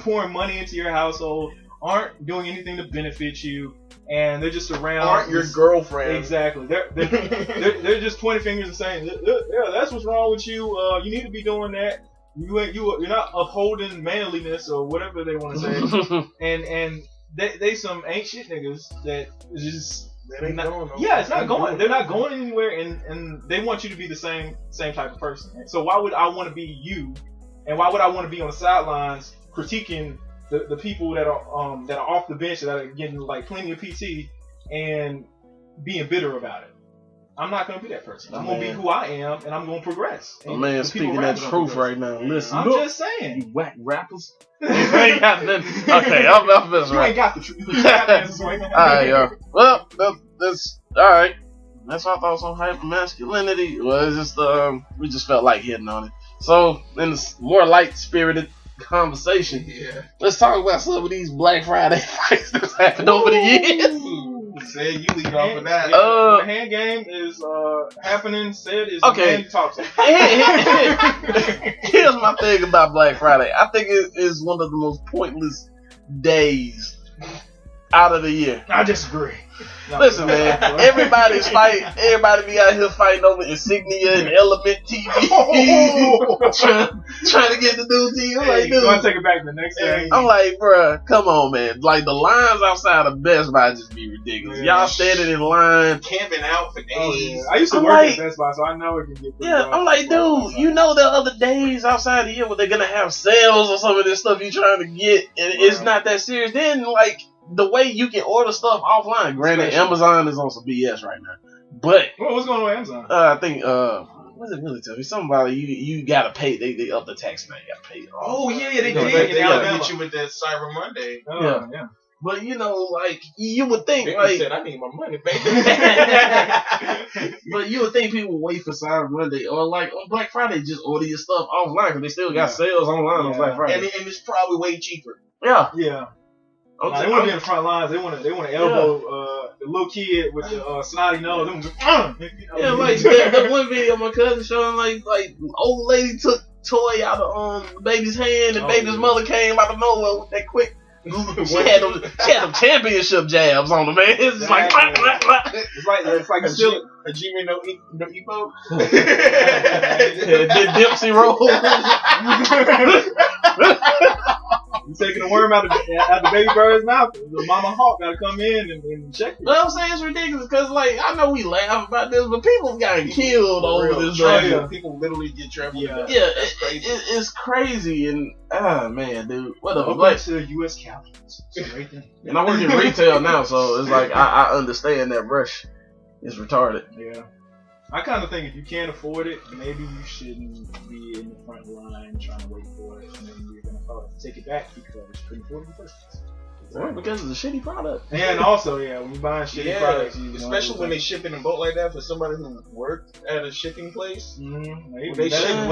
pouring money into your household, aren't doing anything to benefit you, and they're just around. Aren't your girlfriend? Exactly. They're just pointing fingers and saying, yeah, that's what's wrong with you. You need to be doing that. You're not upholding manliness or whatever they want to say. and they some ain't shit niggas that just. It's not going. They're not going anywhere, and they want you to be the same type of person. So why would I want to be you, and why would I want to be on the sidelines critiquing the people that are off the bench, that are getting like plenty of PT and being bitter about it? I'm not going to be that person. I'm going to be who I am, and I'm going to progress. My man speaking that truth right now. Listen, I'm just saying. You whack rappers. Okay, I'm just You ain't got the truth. You got the answers right now. Alright, yo. Well, that's alright. That's our thoughts on hypermasculinity. Well, it's just we just felt like hitting on it. So, in this more light-spirited conversation, let's talk about some of these Black Friday fights that's happened over the years. Say you lead off of that. The hand game is happening. Said is Okay. the man you talk to. Here's my thing about Black Friday. I think it is one of the most pointless days out of the year. I disagree. No, Listen, man, everybody's fighting. Everybody be out here fighting over Insignia and Element TV. trying to get the new TV. I'm like, Hey, dude. you want to take it back the next day? I'm like, bruh, come on, man. Like, the lines outside of Best Buy just be ridiculous. Yeah. Y'all standing in line. Camping out for days. Oh, yeah. I used to I'm work like- at Best Buy, so I know it can get pretty Yeah, rough. I'm like, dude, you know there are other days outside the year where they're gonna have sales or some of this stuff you're trying to get, and it's Right. not that serious. Then, like, the way you can order stuff offline, granted, Special. Amazon is on some BS right now, but What's going on with Amazon? I think, what's it really tell me? Something about you gotta pay, they up the tax now, you gotta pay. Oh yeah, they Yeah, did. They yeah. gotta get you with that Cyber Monday. Oh, yeah. But, you know, like, you would think, They like, said, I need my money, baby. but you would think people wait for Cyber Monday or, like, on Black Friday, just order your stuff offline, because they still got Yeah. sales online on Yeah. Black Friday. and it's probably way cheaper. Yeah. Yeah. I'm Like, they want to be in the front lines. They want to elbow the little kid with the snotty nose. Them just, Yeah, like that one video my cousin showing, like old lady took toy out of the baby's hand, and Oh, baby's yeah. mother came out of nowhere with that quick. She had them championship jabs on the man. It's just like It's like you still. A Jimmy no Epo. did Dipsy roll. You taking the worm out of the baby bird's mouth. The mama hawk got to come in and check it. But I'm saying it's ridiculous because, like, I know we laugh about this, but people gotten killed over this Oh, drug. yeah. People literally get trampled. Yeah. Yeah, That's crazy. it's crazy, and man, dude, whatever. Welcome Like, to U.S. Capitals. Right there. and I work in retail now, so it's like I understand that rush is retarded. Yeah. I kind of think if you can't afford it, maybe you shouldn't be in the front line trying to wait for it, and then you're gonna probably take it back because you couldn't afford it in the first place. Right, because it's a shitty product. And also, yeah, when you're buying shitty products, you especially when they ship in a boat like that for somebody who worked at a shipping place. Mm-hmm. When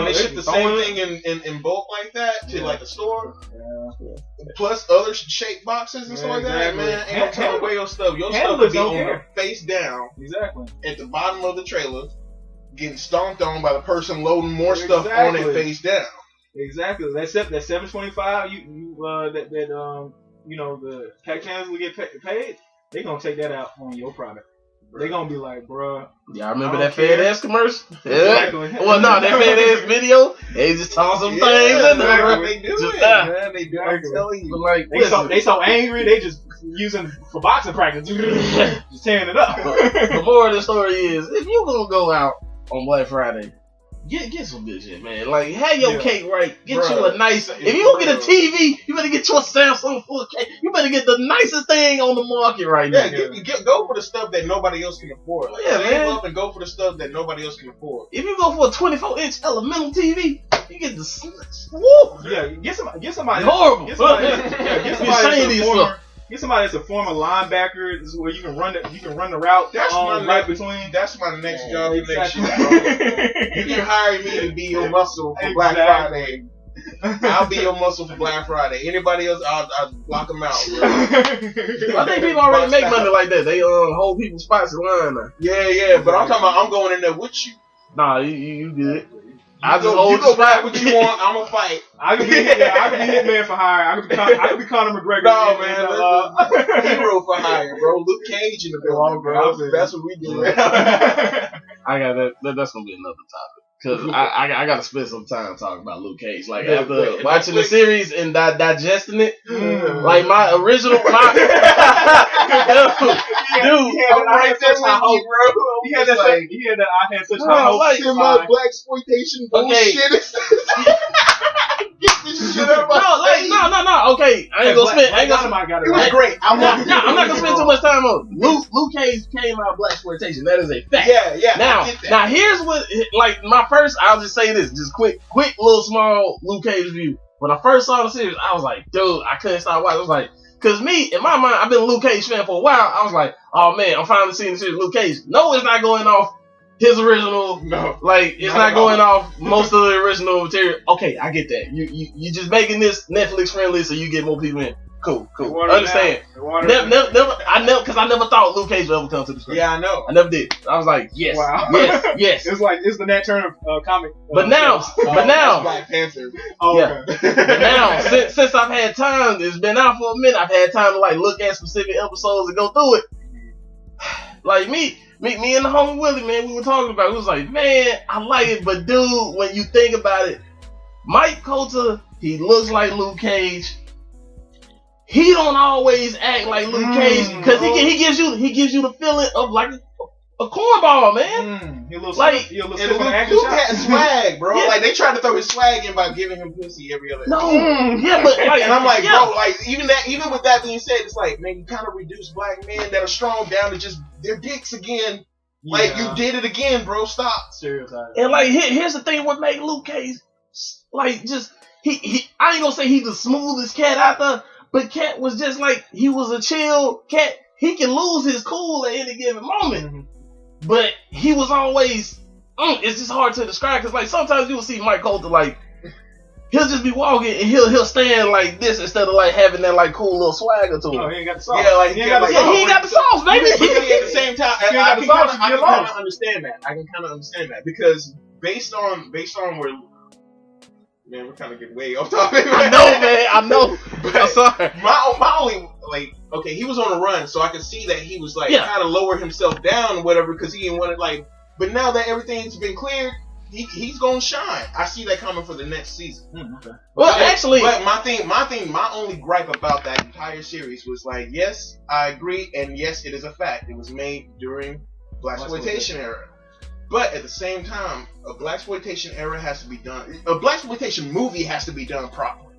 they ship the same thing in bulk like that to like a store, plus other shaped boxes and stuff like that, man, ain't no telling where your stuff. Your stuff could be on the face down, exactly, at the bottom of the trailer, getting stomped on by the person loading more stuff on it face down. Exactly. That $725, you know, the pack cans will get paid. They gonna take that out on your product. They gonna be like, bruh. Y'all remember that FedEx commercial? Exactly. Yeah. Well, no, that FedEx video. They just toss some things in there. They do Just, it, man. They do. I'm telling you. Like, they so angry. They just using for boxing practice. Just tearing it up. The moral of the story is, if you gonna go out on Black Friday, get some good shit, man. Like, have your cake right. Get you a nice. If you gonna get a TV, you better get you a Samsung 4K. You better get the nicest thing on the market right now. Go for the stuff that nobody else can afford. Like, save up and go for the stuff that nobody else can afford. If you go for a 24-inch elemental TV, you get the woo. Yeah, get somebody horrible. Get somebody that's a former linebacker. This is where you can run the route. That's my right between. That's my next job for next year, bro. You can hire me to be your muscle for Black Friday. I'll be your muscle for Black Friday. Anybody else, I'll block them out. Bro. I think people already make money like that. They hold people's spots in line now. Yeah, but I'm talking about I'm going in there with you. Nah, you good. I just hold the spot. What you want? I'm gonna fight. I could be Hitman for hire. I could be Conor McGregor. No, man, hero for hire, bro. Luke Cage in the building, bro. That's what we do. I got that. That's gonna be another topic. Cause I gotta spend some time talking about Luke Cage. Like after watching the series and digesting it, like my original, dude, I'm right there with you, bro. He had that. I had such high hopes. My blaxploitation bullshit. Get this shit up. No. Okay, I ain't gonna spend. It was great. I'm not gonna spend too much time on it. Luke Cage came out of blaxploitation. That is a fact. Yeah. Now here's what, like, my first. I'll just say this, just quick, little small Luke Cage review. When I first saw the series, I was like, dude, I couldn't stop watching. I was like, cause me, in my mind, I've been a Luke Cage fan for a while. I was like, oh man, I'm finally seeing the series Luke Cage. No, it's not going off his original. No, like it's not going off most of the original material. Okay, I get that. You just making this Netflix friendly so you get more people in. Cool. Water Understand. Never, because I never thought Luke Cage would ever come to the screen. Yeah, I know. I never did. I was like, yes, Wow. yes. It's the Nat Turner comic. But now, Black Panther. Oh, yeah. okay. But now, since I've had time, it's been out for a minute. I've had time to like look at specific episodes and go through it. Like me and the homie Willie, man, we were talking about it. We was like, man, I like it, but dude, when you think about it, Mike Coulter, he looks like Luke Cage. He don't always act like Luke Cage because he gives you the feeling of like a cornball, man. He looks And Luke had swag, bro. Yeah. Like they tried to throw his swag in by giving him pussy every other. No, yeah, but like, And I'm like, yeah. bro, like even with that being said, it's like, man, you kind of reduce black men that are strong down to just their dicks again. Like you did it again, bro. Stop. Stereotype. And like here's the thing: what made Luke Cage like just he I ain't gonna say he's the smoothest cat out there, but Cat was just like he was a chill cat. He can lose his cool at any given moment, but he was always. It's just hard to describe because like sometimes you will see Mike Coulter like he'll just be walking and he'll stand like this instead of like having that like cool little swagger to him. Oh, he ain't got the sauce. Yeah, like he ain't got the sauce, baby. But at the same time, I can kind of understand that. I can kind of understand that because based on where, man, we're kind of getting way off topic. I know, man. I know. I'm sorry. My only like, okay, he was on a run, so I could see that he was like kind of lower himself down or whatever because he didn't want to like. But now that everything's been cleared, he's gonna shine. I see that coming for the next season. Okay. Well, actually, but my only gripe about that entire series was like, yes, I agree, and yes, it is a fact. It was made during blaxploitation era, but at the same time, a blaxploitation era has to be done. A blaxploitation movie has to be done properly.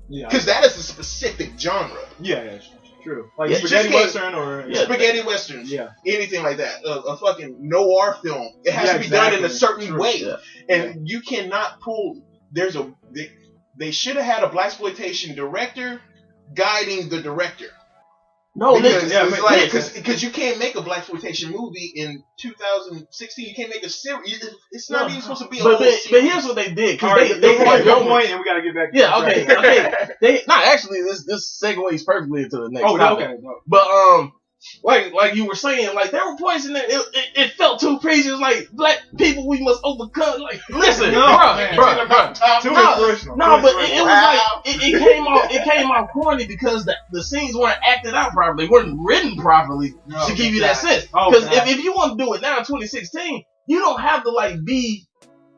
Yeah. Because that is a specific genre. Yeah, true. Like Yeah, spaghetti western or spaghetti westerns. Yeah. Anything like that. A fucking noir film. It has to be done in a certain way. Yeah. And you cannot pull. They should have had a blaxploitation director guiding the director. no, Because you can't make a blaxploitation movie in 2016. You can't make a series. It's not even supposed to be a whole series. But here's what they did. All right, They point, and we gotta get back. Yeah, okay. Actually, this segues perfectly into the next topic. Okay. No. But like you were saying, like there were points in there. It felt too preachy. It was like black people we must overcome. Like listen, bruh. Too inspirational. No, but it was like it came off corny because the scenes weren't acted out properly, weren't written properly to give you that sense. Because if you want to do it now in 2016, you don't have to like be,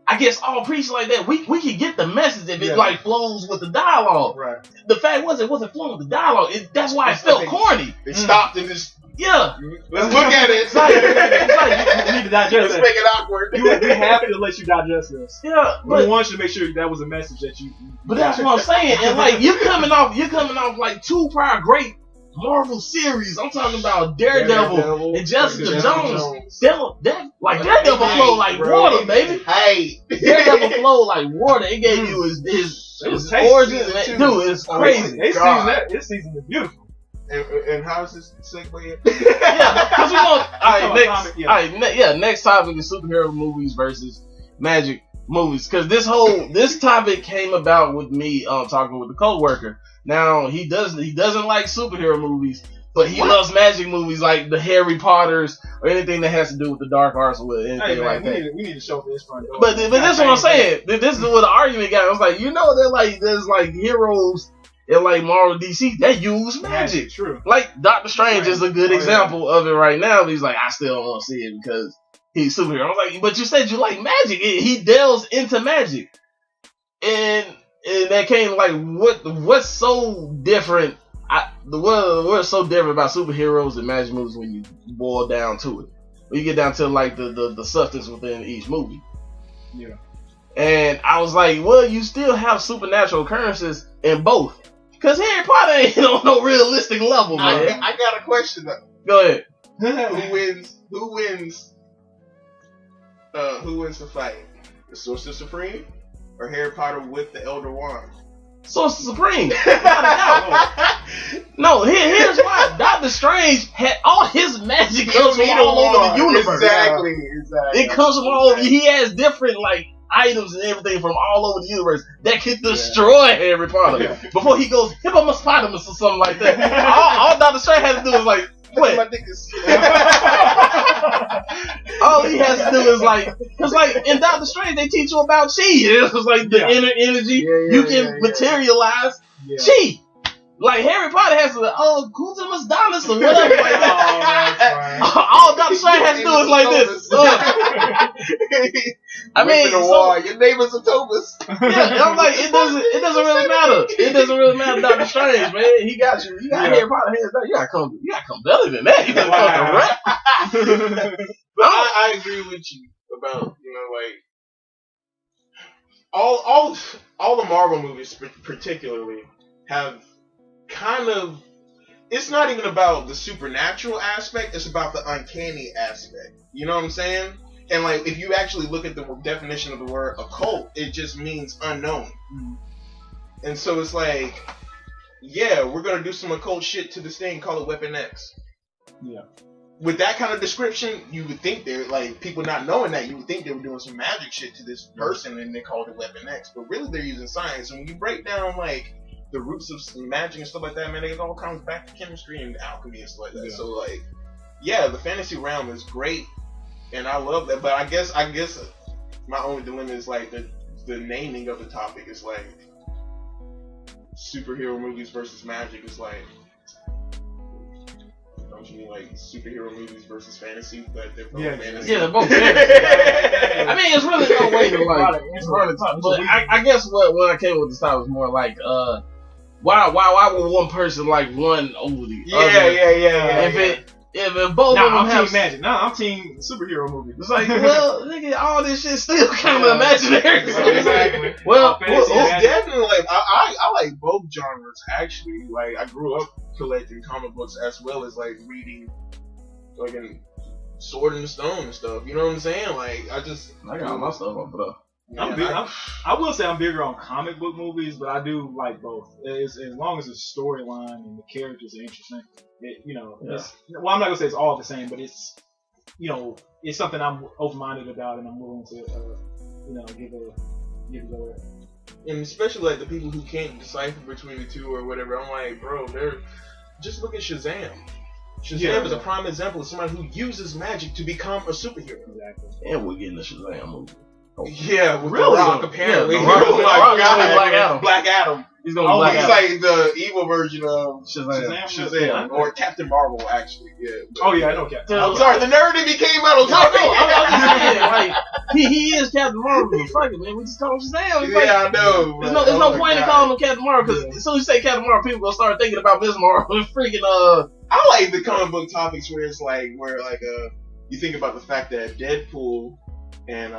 I guess, all preachy like that. We can get the message if it like flows with the dialogue. Right. The fact was it wasn't flowing with the dialogue. That's why it felt corny. They stopped and just Yeah. let's look at it. It's like you need to digest Let's it. make it awkward. We have to let you digest this. Yeah, We but want you to make sure that was a message that you. But that's what I'm saying. And like you're coming off like two prior great Marvel series. I'm talking about Daredevil and Jessica Jones. Daredevil flow like water, baby. Hey. Daredevil flow like water. It gave you his origin. Dude, it's crazy. This season is beautiful. And how is this segue? Yeah, because we going. Next topic is superhero movies versus magic movies. Because this topic came about with me talking with a coworker. Now he doesn't like superhero movies, but he loves magic movies like the Harry Potters or anything that has to do with the dark arts or anything like that. We need to show this front door. But that's what I'm saying. This is what the argument got. I was like, there's like heroes in like Marvel DC that use magic. True. Like Doctor Strange is a good example of it right now. He's like, I still don't want to see it because he's superhero. I was like, but you said you like magic. He delves into magic, and that came like what's so different? What's so different about superheroes and magic movies when you boil down to it? When you get down to like the substance within each movie. Yeah. And I was like, well, you still have supernatural occurrences in both. Because Harry Potter ain't on no realistic level, man. I got a question though. Go ahead. Who wins the fight? The Sorcerer Supreme or Harry Potter with the Elder Wand? Sorcerer Supreme. No, here's why. Doctor Strange had all his magic comes from all over the universe. Exactly. It comes from all over. He has different, like, items and everything from all over the universe that could destroy Harry Potter before he goes hippopotamus or something like that. all Dr. Strange has to do is like, wait. My dick is All he has to do is like, cause like in Doctor Strange they teach you about chi. It's like the inner energy you can materialize chi. Like Harry Potter has to, Kuzimus Danis or whatever. Like that. All Doctor Strange has to do is like this. I mean, the wall. Your name is a Thomas. Yeah, I'm like, it doesn't really matter. It doesn't really matter, Doctor Strange, man. He got you. You got Harry Potter hands down. You gotta come better than that. You gotta come direct. But I agree with you about, like all the Marvel movies particularly have kind of, it's not even about the supernatural aspect, it's about the uncanny aspect. You know what I'm saying? And like, if you actually look at the definition of the word occult, it just means unknown. Mm-hmm. And so it's like, yeah, we're gonna do some occult shit to this thing, call it Weapon X. Yeah. With that kind of description, you would think they're like, people not knowing that, you would think they were doing some magic shit to this person and they called it Weapon X. But really they're using science. And when you break down like the roots of magic and stuff like that, man, it all comes back to chemistry and alchemy and stuff like that. Yeah. So like, yeah, the fantasy realm is great, and I love that. But I guess my only dilemma is like the naming of the topic is like superhero movies versus magic. Is like, don't you mean like superhero movies versus fantasy? But they're both fantasy. Yeah, they're both fantasy. I mean, it's really no way to like. It's hard to talk. But I guess what I came with this time was more like, why would one person like one over the other? Yeah. If both of them I'm have team magic. I'm team superhero movie. It's like, well, nigga, all this shit still kind of imaginary. Exactly. Well, it's definitely like I like both genres actually. Like I grew up collecting comic books as well as like reading fucking Sword in the Stone and stuff. You know what I'm saying? Like I got my stuff on, bro. I will say I'm bigger on comic book movies, but I do like both. As long as the storyline and the characters are interesting, I'm not gonna say it's all the same, but it's it's something I'm open-minded about, and I'm willing to give it a go. And especially like the people who can't decipher between the two or whatever, I'm like, bro, just look at Shazam. Shazam is a prime example of somebody who uses magic to become a superhero. Exactly. And we're getting the Shazam movie. Oh. Yeah, with really? The Rock, apparently. Yeah, The Rock, Black Adam. He's gonna be Black Adam. He's like the evil version of Shazam. Or Captain Marvel, actually. Yeah. Oh yeah, I know Captain. I'm sorry, the nerd in me came out on top. I'm just saying, like he is Captain Marvel. Fuck it, man. We just call him Shazam. I know. There's no point in calling him Captain Marvel, because as soon as you say Captain Marvel, people gonna start thinking about Ms. Marvel and freaking I like the comic book topics where it's like you think about the fact that Deadpool and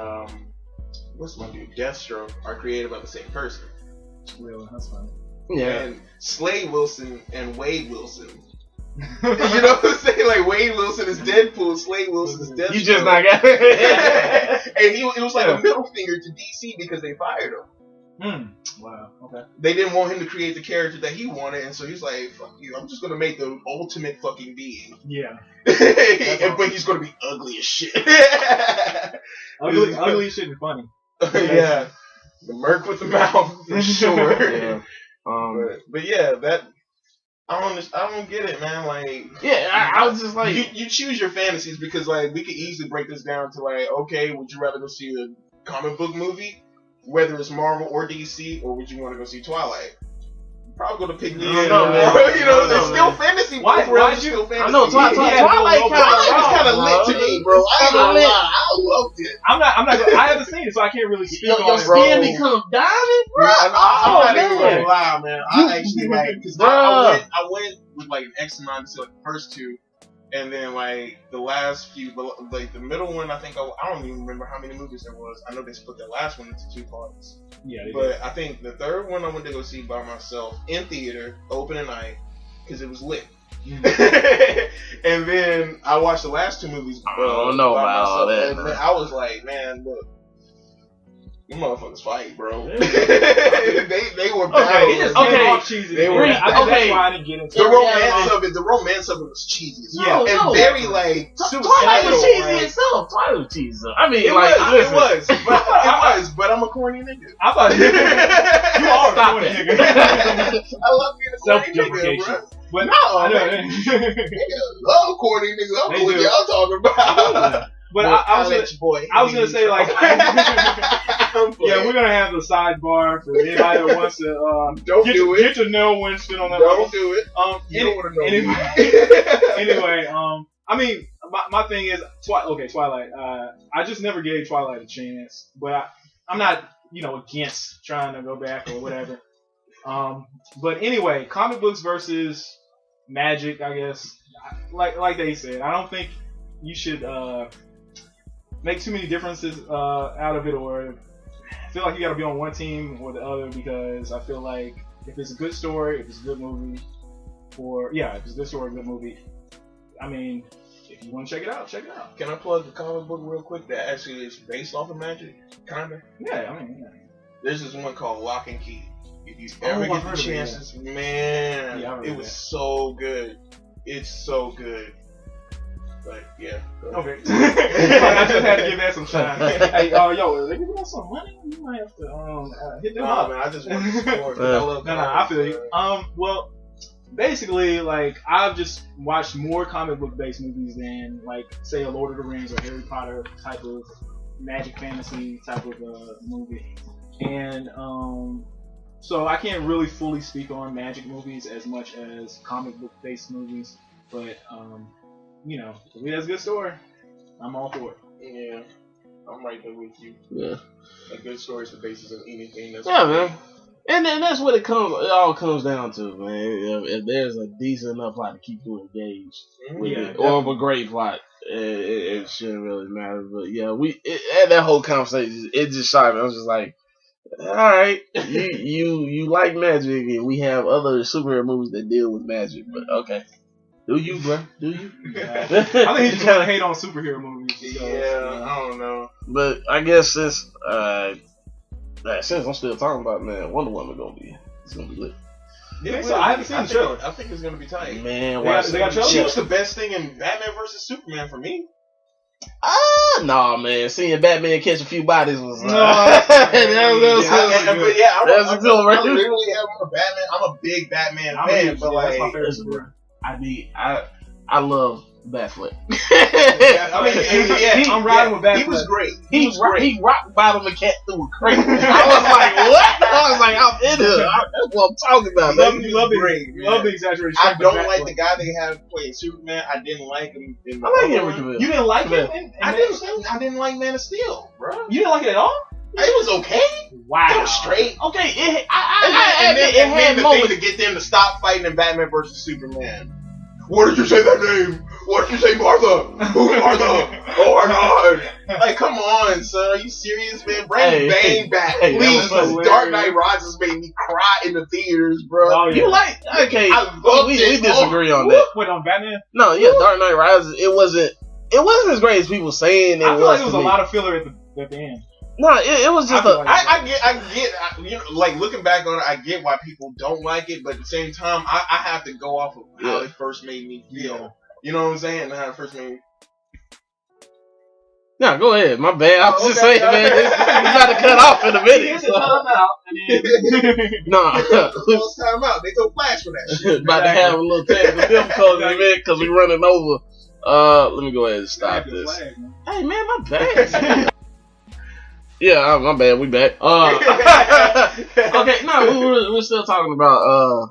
what's my dude, Deathstroke are created by the same person. Really, that's funny. Yeah. And Slade Wilson and Wade Wilson. You know what I'm saying? Like Wade Wilson is Deadpool, Slade Wilson is Deathstroke. You just not got it. And it was like a middle finger to DC because they fired him. Wow. Okay. They didn't want him to create the character that he wanted, and so he's like, "Fuck you! I'm just gonna make the ultimate fucking being." Yeah. But he's gonna be ugly as shit. ugly as shit and funny. Yeah. The Merc with the mouth for sure. Yeah. But yeah, that I don't get it, man. Like, yeah, I was just like, you choose your fantasies because like we could easily break this down to like, okay, would you rather go see a comic book movie, whether it's Marvel or DC, or would you want to go see Twilight? Probably gonna pick DC. It's still fantasy. Why still fantasy? I know Twilight was kind of lit to me, bro. I ain't gonna lie, I loved it. I'm not. I haven't seen it, so I can't really speak on it. Your skin becomes diamond, bro. I'm not even gonna lie, man. I actually like because I went with like an X amount to like the first two, and then like the last few, like the middle one, I think I don't even remember how many movies there was. I know they split the last one into 2 parts. Yeah, but I think the third one I went to go see by myself in theater, opening night, because it was lit. And then I watched the last 2 movies. I don't know about all that. And I was like, man, look, Them motherfuckers fight, bro. Yeah. they were bad. Okay, it just Okay. came off cheesy. They were- I think okay. that's why I didn't get into The it. romance of it was cheesy. as Yeah. hell. And No. very like Twilight suicidal. was cheesy like- itself. Twilight was cheesy. I mean, It like, listen. was, but I'm a corny nigga. I thought you are Stop corny, that. nigga. I love being a corny nigga, Self-deprecation. bro. But No, I know. Nigga, love corny niggas. I They know what do. y'all talking about. But Well, I was I'll gonna, let your boy. I was gonna say like, yeah, we're gonna have the sidebar for anybody that wants to Don't do it. get to know Winston on that Don't level. do it. You don't want to know. Anyway, I mean, my thing is Twilight. I just never gave Twilight a chance, but I'm not, against trying to go back or whatever. But anyway, comic books versus magic, I guess. Like they said, I don't think you should make too many differences out of it, or feel like you got to be on one team or the other, because I feel like if it's a good story, if it's a good movie, if it's a good story, a good movie, I mean, if you want to check it out, check it out. Can I plug the comic book real quick that actually is based off of magic? Kinda. Yeah, I mean, yeah. There's this one called Lock and Key. If you Oh, ever I've get heard the of it, yeah. chances, man, Yeah, I've heard it of was that. so good. It's so good. But yeah. go ahead. Okay. I just had to give that some shine. Hey, yo, they giving us some money? You might have to hit them Nah, up. man, I just want to support. I love No, I feel you. Well, basically, like, I've just watched more comic book based movies than, like, say, a Lord of the Rings or Harry Potter type of magic fantasy type of movie, and so I can't really fully speak on magic movies as much as comic book based movies, but if it has a good story, I'm all for it. Yeah, I'm right there with you. Yeah. A good story is the basis of anything. That's Yeah, man. And then that's what it all comes down to, man. If there's a decent enough plot to keep you engaged with Yeah, it, or a great plot, it shouldn't really matter. But yeah, at that whole conversation, it just shocked me. I was just like, all right, you like magic, and we have other superhero movies that deal with magic, but okay. Do you, bro? Do you? I think he's just trying to hate on superhero movies. Yeah, I don't know. But I guess since I'm still talking about, man, Wonder Woman it's gonna be lit. Yeah, so I haven't seen the trailer. I think it's gonna be tight. Man, They got trailers? She was the best thing in Batman vs Superman for me. Nah, man. Seeing Batman catch a few bodies was No, that was I'm exhilarating. literally a Batman. I'm a big Batman fan, but that's my like, favorite superhero. I love Batfleck. I mean, I'm riding with Batman. He was great. He rock bottom and cat through a crate. I was like, what? I was like, I'm in here. That's what I'm talking about. You love the exaggeration. I don't like the guy they have playing Superman. I didn't like him in the I like other Henry one. Cavill. You didn't like Yeah. it? I didn't like Man of Steel, bro. You didn't like it at all? It was okay. Wow. It was straight. Okay, And I then had the moments. thing to get them to stop fighting in Batman vs Superman. What did you say that name? What did you say, Martha? Who's Martha? Oh my God! Like, come on, son. Are you serious, man? Bring Bane back, Hey, that please. was hilarious. Dark Knight Rises made me cry in the theaters, bro. Oh, yeah. You like okay? I loved we it. disagree on that. Wait, on Batman? No, yeah, Dark Knight Rises. It wasn't as great as people saying it I feel like it was to a me. lot of filler at the end. No, it was just I feel like- I get, like, looking back on it, I get why people don't like it, but at the same time, I have to go off of how it first made me feel. Yeah. You know what I'm saying? How it first made me. No, go ahead. My bad. I was just Okay. saying, man. You got to cut off in a minute. So. No, Close time out. They go flash for that shit. about to have a little technical difficulty, man, because we're running over. Let me go ahead and stop this. Hey, man, my bad. Yeah, my bad. We back. Okay, no, we're still talking about.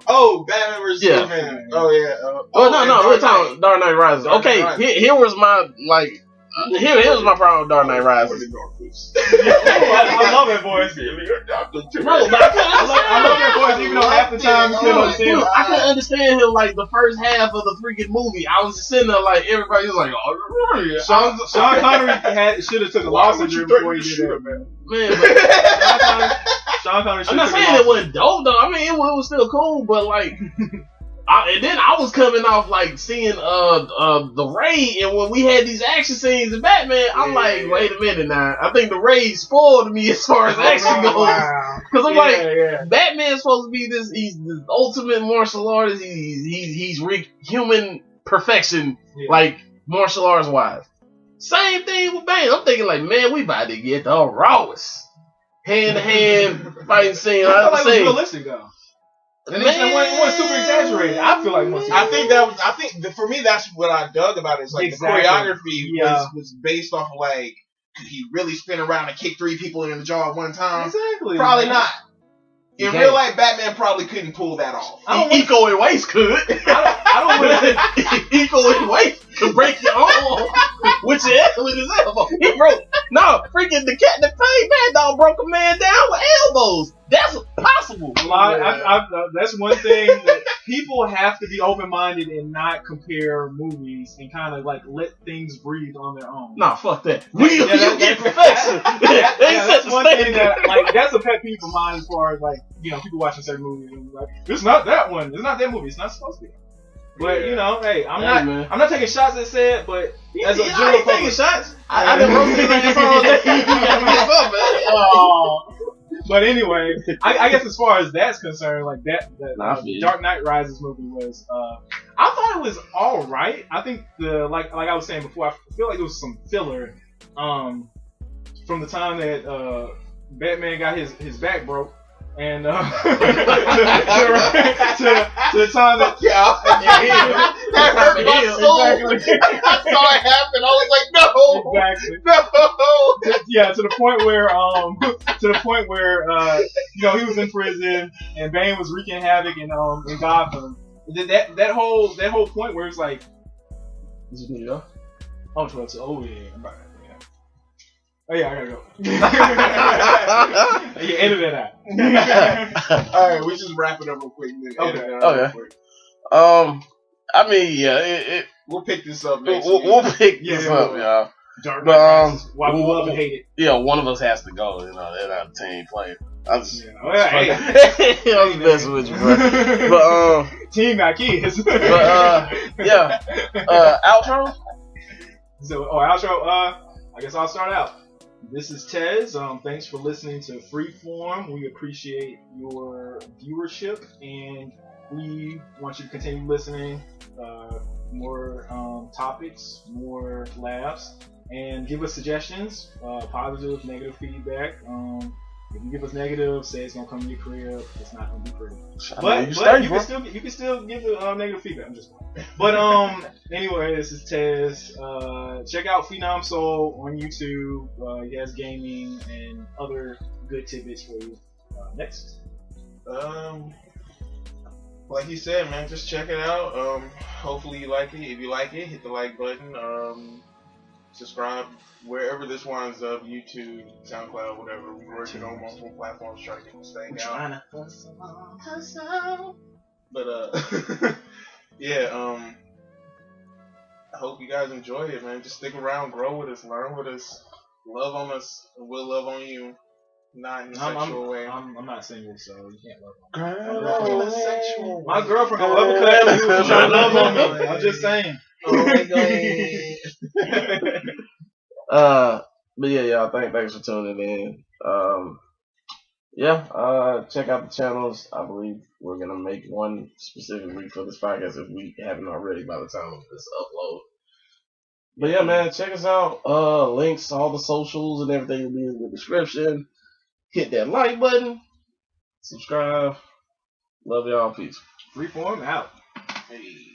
Oh, Batman vs Yeah. Superman. Oh yeah. No, we're talking Dark Knight Rises. Dark Knight Okay, Rises. here was my here was my problem with Dark Knight Rises. I love that voice. No, but I love that voice, even though half the time you couldn't understand Look, it. I couldn't understand him like the first half of the freaking movie. I was just sitting there like everybody was like, oh, yeah. Sean Connery should have took a loss injury before he did that, man. Man, but Sean Connery I'm should not have saying it wasn't dope though. I mean, it was still cool, but like, And then I was coming off like seeing the Raid, and when we had these action scenes in Batman, I'm like, wait a minute now. I think the Raid spoiled me as far as action goes. Because I'm like, Batman's supposed to be he's the ultimate martial artist. He's human perfection, like martial arts wise. Same thing with Bane. I'm thinking like, man, we about to get the rawest hand to hand fighting scene. I feel like it was realistic though. And it wasn't super exaggerated. I feel like I think for me that's what I dug about it. It's like the choreography was based off of like, could he really spin around and kick 3 people in the jaw at one time? Exactly. Probably not. In real life, Batman probably couldn't pull that off. Eco and Waste could. I don't Eco and Waste could break your arm with his elbow. He broke. No, freaking the Mad Dog broke a man down with elbows. That's possible. That's one thing that people have to be open-minded and not compare movies and kind of like let things breathe on their own. Nah, fuck that. You get perfection. That's one thing that like that's a pet peeve of mine as far as like people watching certain movies and like it's not that one. It's not that movie. It's not supposed to be. But hey, I'm not taking shots at said, but as a general public, taking shots. I done roasted that all day. You gotta give up, man. Oh. But anyway, I guess as far as that's concerned, like that Dark Knight Rises movie was, I thought it was all right. I think like I was saying before, I feel like there was some filler, from the time that Batman got his back broke. And to the time that that hurt my soul. Exactly. I saw it happen. I was like, no, exactly, no. To the point where he was in prison and Bane was wreaking havoc in Gotham. That whole point where it's like, is it New York? Oh yeah, I'm right. Oh yeah, I gotta go. Yeah, edit that out. All right, we just wrap it up real quick. Okay. I mean, yeah, we'll pick this up next week. We'll pick this up, y'all. Dark Knight why we love and hate it. Yeah, one of us has to go. They're not a team player. I'm just I'm messing with you, bro. But team got kids. But outro. So, outro. I guess I'll start out. This is Tez. Thanks for listening to Freeform. We appreciate your viewership, and we want you to continue listening. More topics, more laughs, and give us suggestions, positive, negative feedback. If you give us negative, say it's gonna come to your crib. It's not gonna be pretty. But you can still give negative feedback. I'm just playing. But anyway, this is Tez. Check out Phenom Soul on YouTube. He has gaming and other good tidbits for you. Next. Like you said, man, just check it out. Hopefully you like it. If you like it, hit the like button. Subscribe wherever this winds up, YouTube, SoundCloud, whatever. We're working on multiple platforms trying to get this thing out. But yeah, I hope you guys enjoy it, man. Just stick around, grow with us, learn with us, love on us, and we'll love on you. Not in a sexual way. I'm not single, so you can't love on me. In a sexual way. My girlfriend gonna love cut you trying to love on me. I'm just saying. But yeah, y'all, thanks for tuning in. Check out the channels. I believe we're gonna make one specifically for this podcast if we haven't already by the time of this upload. But yeah, man, check us out. Links, all the socials and everything will be in the description. Hit that like button. Subscribe. Love y'all. Peace. Freeform out. Hey.